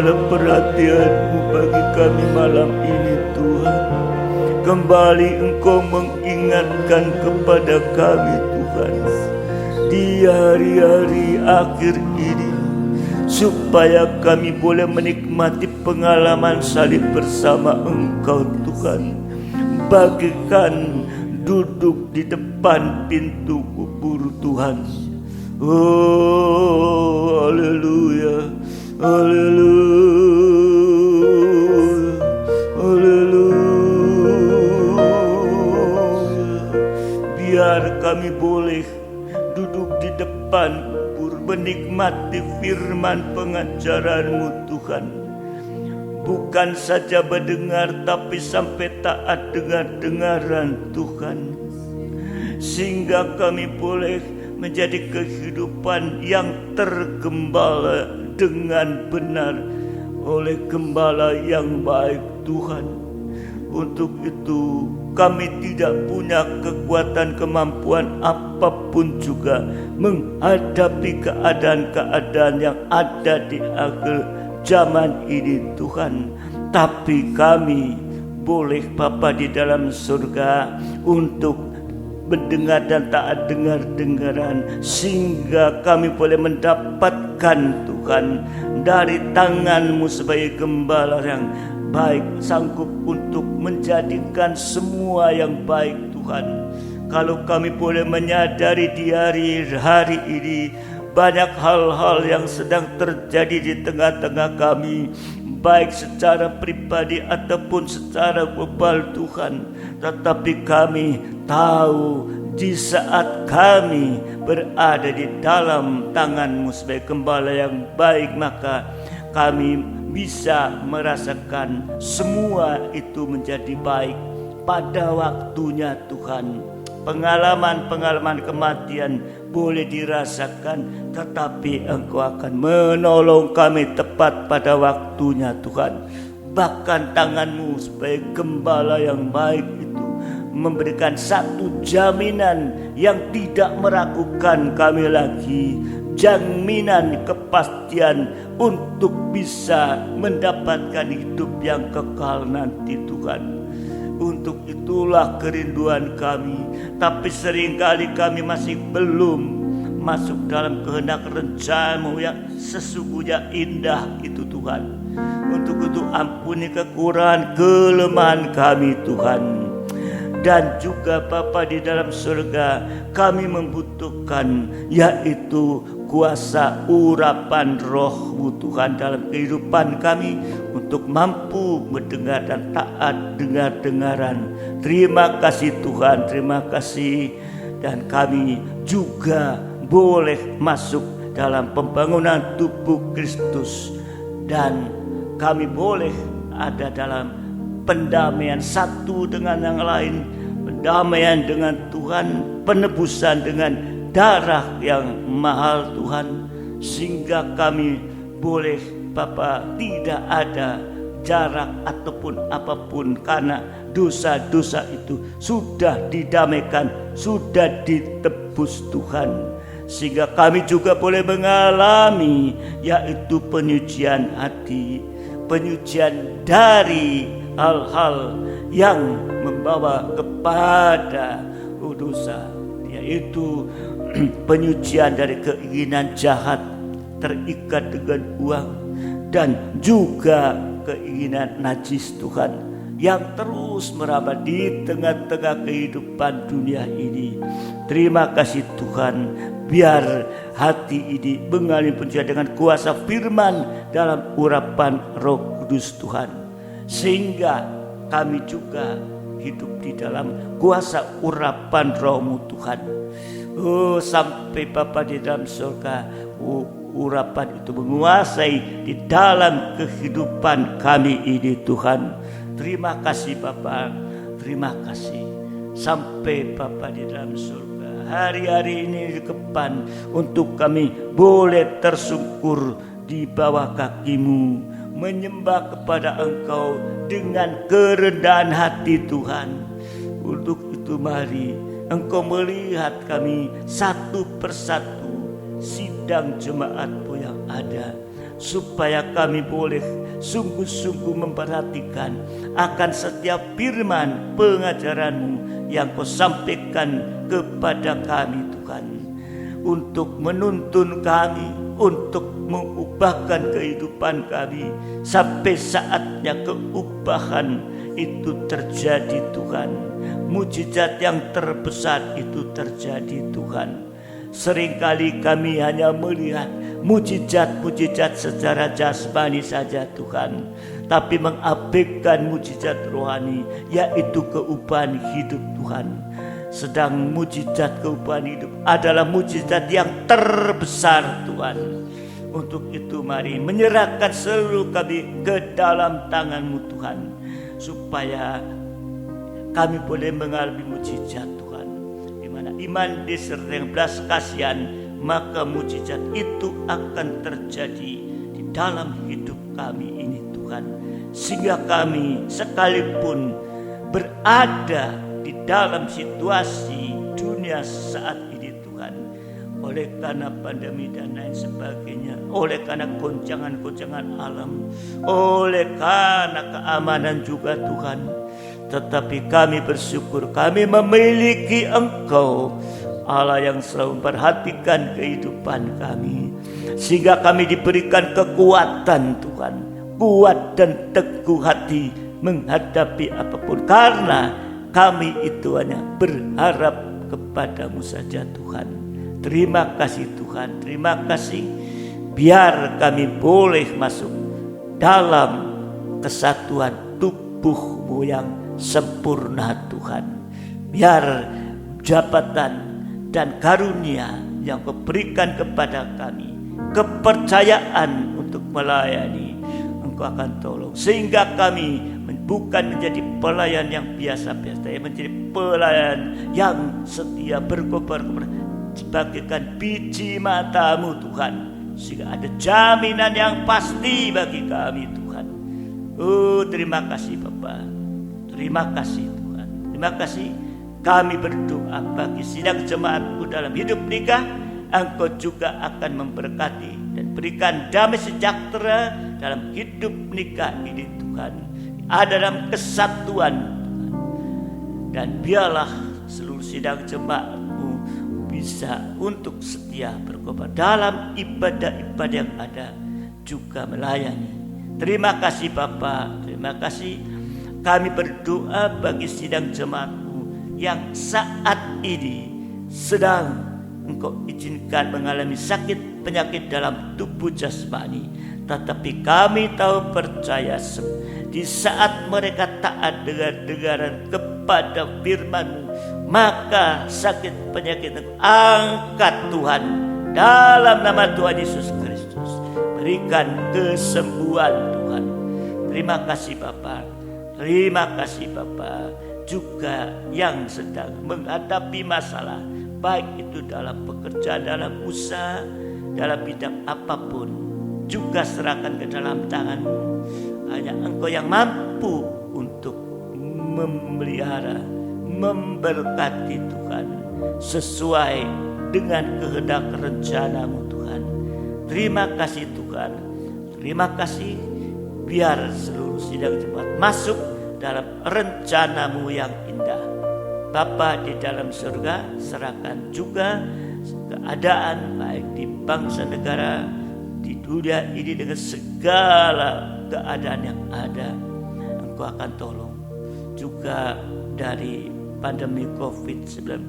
segala perhatian-Mu bagi kami malam ini Tuhan. Kembali Engkau mengingatkan kepada kami Tuhan, di hari-hari akhir ini, supaya kami boleh menikmati pengalaman salib bersama Engkau Tuhan. Bagaikan duduk di depan pintu kubur Tuhan. Oh, haleluya, haleluya, haleluya. Biar kami boleh duduk di depan kubur, menikmati firman pengajaran-Mu Tuhan. Bukan saja mendengar, tapi sampai taat dengar-dengaran Tuhan. Sehingga kami boleh menjadi kehidupan yang tergembala dengan benar oleh Gembala yang baik Tuhan. Untuk itu kami tidak punya kekuatan kemampuan apapun juga menghadapi keadaan-keadaan yang ada di akhir zaman ini Tuhan. Tapi kami boleh Bapa di dalam surga untuk mendengar dan taat dengar-dengaran, sehingga kami boleh mendapatkan Tuhan dari tangan-Mu sebagai Gembala yang baik, sanggup untuk menjadikan semua yang baik Tuhan. Kalau kami boleh menyadari di hari-hari ini banyak hal-hal yang sedang terjadi di tengah-tengah kami, baik secara pribadi ataupun secara global Tuhan. Tetapi kami tahu di saat kami berada di dalam tangan-Mu sebagai Gembala yang baik, maka kami bisa merasakan semua itu menjadi baik pada waktunya Tuhan. Pengalaman-pengalaman kematian boleh dirasakan, tetapi Engkau akan menolong kami tepat pada waktunya Tuhan. Bahkan tangan-Mu sebagai Gembala yang baik itu memberikan satu jaminan yang tidak meragukan kami lagi, jaminan kepastian untuk bisa mendapatkan hidup yang kekal nanti Tuhan. Untuk itulah kerinduan kami, tapi seringkali kami masih belum masuk dalam kehendak rencana-Mu yang sesungguhnya indah itu Tuhan. Untuk itu ampuni kekurangan kelemahan kami Tuhan. Dan juga Bapa di dalam surga, kami membutuhkan yaitu kuasa urapan Roh-Mu Tuhan dalam kehidupan kami, untuk mampu mendengar dan taat dengar-dengaran. Terima kasih Tuhan, terima kasih. Dan kami juga boleh masuk dalam pembangunan tubuh Kristus, dan kami boleh ada dalam pendamaian satu dengan yang lain, pendamaian dengan Tuhan, penebusan dengan darah yang mahal Tuhan, sehingga kami boleh Bapa tidak ada jarak ataupun apapun, karena dosa-dosa itu sudah didamaikan, sudah ditebus Tuhan. Sehingga kami juga boleh mengalami yaitu penyucian hati, penyucian dari hal-hal yang membawa kepada dosa, yaitu penyucian dari keinginan jahat terikat dengan uang, dan juga keinginan najis Tuhan yang terus merambat di tengah-tengah kehidupan dunia ini. Terima kasih Tuhan, biar hati ini mengalami penyucian dengan kuasa firman dalam urapan Roh Kudus Tuhan, sehingga kami juga hidup di dalam kuasa urapan Roh-Mu Tuhan. Oh, sampai Bapa di dalam surga, urapan itu menguasai di dalam kehidupan kami ini Tuhan. Terima kasih Bapa, terima kasih. Sampai Bapa di dalam surga, hari-hari ini depan untuk kami boleh tersungkur di bawah kaki-Mu, menyembah kepada Engkau dengan kerendahan hati Tuhan. Untuk itu mari Engkau melihat kami satu persatu, sidang jemaat-Mu yang ada, supaya kami boleh sungguh-sungguh memperhatikan akan setiap firman pengajaran-Mu yang Kau sampaikan kepada kami Tuhan, untuk menuntun kami, untuk mengubahkan kehidupan kami sampai saatnya keubahan itu terjadi Tuhan. Mujizat yang terbesar itu terjadi Tuhan. Seringkali kami hanya melihat mujizat-mujizat secara jasmani saja Tuhan, tapi mengabaikan mujizat rohani, yaitu keubahan hidup Tuhan. Sedang mujizat keubahan hidup adalah mujizat yang terbesar Tuhan. Untuk itu mari menyerahkan seluruh kami ke dalam tangan-Mu Tuhan, supaya kami boleh mengalami mujizat Tuhan. Di mana iman disertai dengan belas kasihan, maka mujizat itu akan terjadi di dalam hidup kami ini Tuhan. Sehingga kami sekalipun berada di dalam situasi dunia saat ini Tuhan, oleh karena pandemi dan lain sebagainya, oleh karena goncangan-goncangan alam, oleh karena keamanan juga Tuhan, tetapi kami bersyukur kami memiliki Engkau, Allah yang selalu memperhatikan kehidupan kami, sehingga kami diberikan kekuatan Tuhan, kuat dan teguh hati menghadapi apapun, karena kami itu hanya berharap kepada-Mu saja Tuhan. Terima kasih Tuhan, terima kasih. Biar kami boleh masuk dalam kesatuan tubuh-Mu yang sempurna Tuhan. Biar jabatan dan karunia yang Kau berikan kepada kami, kepercayaan untuk melayani, Engkau akan tolong, sehingga kami bukan menjadi pelayan yang biasa-biasa, menjadi pelayan yang setia, berkobar-kobar sebagaikan biji mata-Mu Tuhan, sehingga ada jaminan yang pasti bagi kami Tuhan. Oh, terima kasih Bapa, terima kasih Tuhan, terima kasih. Kami berdoa bagi sidang jemaat-Mu dalam hidup nikah, Engkau juga akan memberkati dan berikan damai sejahtera dalam hidup nikah ini Tuhan, ada dalam kesatuan Tuhan. Dan biarlah seluruh sidang jemaat-Mu bisa untuk setia berkobar dalam ibadah-ibadah yang ada, juga melayani. Terima kasih Bapa, terima kasih. Kami berdoa bagi sidang jemaat-Mu yang saat ini sedang Engkau izinkan mengalami sakit penyakit dalam tubuh jasmani, tetapi kami tahu percaya di saat mereka taat dengar-dengaran kepada firman-Mu, maka sakit penyakit angkat Tuhan dalam nama Tuhan Yesus Kristus. Berikan kesembuhan Tuhan. Terima kasih Bapa, terima kasih Bapa. Juga yang sedang menghadapi masalah, baik itu dalam pekerjaan, dalam usaha, dalam bidang apapun, juga serahkan ke dalam tangan-Mu. Hanya Engkau yang mampu untuk memelihara, memberkati Tuhan, sesuai dengan kehendak rencana-Mu Tuhan. Terima kasih Tuhan, terima kasih. Biar seluruh sidang jemaat masuk dalam rencana-Mu yang indah. Bapa di dalam surga, serahkan juga keadaan baik di bangsa negara, di dunia ini dengan segala keadaan yang ada. Engkau akan tolong juga dari pandemi COVID-19.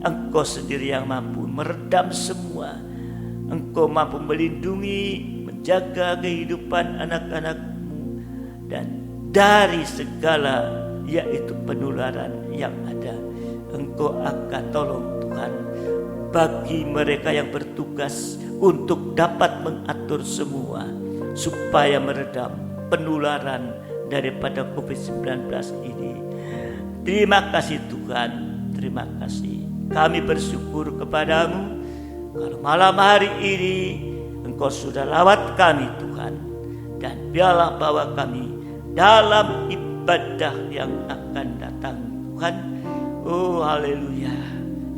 Engkau sendiri yang mampu meredam semua. Engkau mampu melindungi, menjaga kehidupan anak-anak-Mu, dan dari segala yaitu penularan yang ada, Engkau akan tolong Tuhan. Bagi mereka yang bertugas untuk dapat mengatur semua supaya meredam penularan daripada COVID-19 ini. Terima kasih Tuhan, terima kasih. Kami bersyukur kepada-Mu kalau malam hari ini Engkau sudah lawat kami Tuhan, dan biarlah bawa kami dalam ibadah yang akan datang Tuhan. Oh haleluya,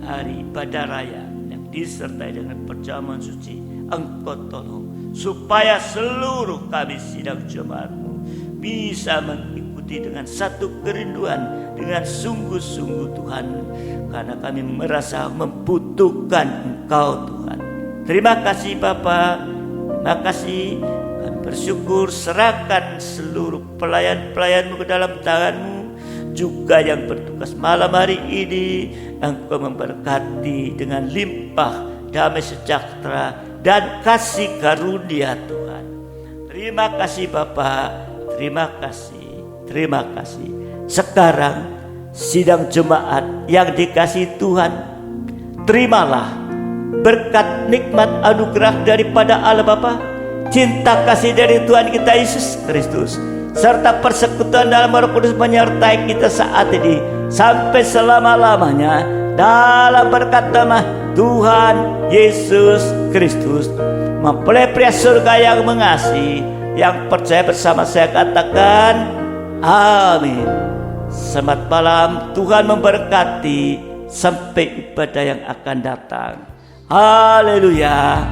hari ibadah raya yang disertai dengan perjamuan suci, Engkau tolong supaya seluruh kami sidang jemaat-Mu bisa mengikuti dengan satu kerinduan, dengan sungguh-sungguh Tuhan, karena kami merasa membutuhkan Engkau Tuhan. Terima kasih Bapa, terima kasih. Kami bersyukur, serahkan seluruh pelayan-pelayan-Mu ke dalam tangan-Mu, juga yang bertugas malam hari ini. Engkau memberkati dengan limpah damai sejahtera dan kasih karunia Tuhan. Terima kasih Bapa, terima kasih, terima kasih. Sekarang sidang jemaat yang dikasihi Tuhan, terimalah berkat nikmat anugerah daripada Allah Bapa, cinta kasih dari Tuhan kita Yesus Kristus, serta persekutuan dalam Roh Kudus menyertai kita saat ini sampai selama-lamanya, dalam berkat nama Tuhan Yesus Kristus. Mempelai pria surga yang mengasihi, yang percaya bersama saya katakan amin. Selamat malam, Tuhan memberkati sampai ibadah yang akan datang. Haleluya,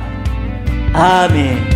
amin.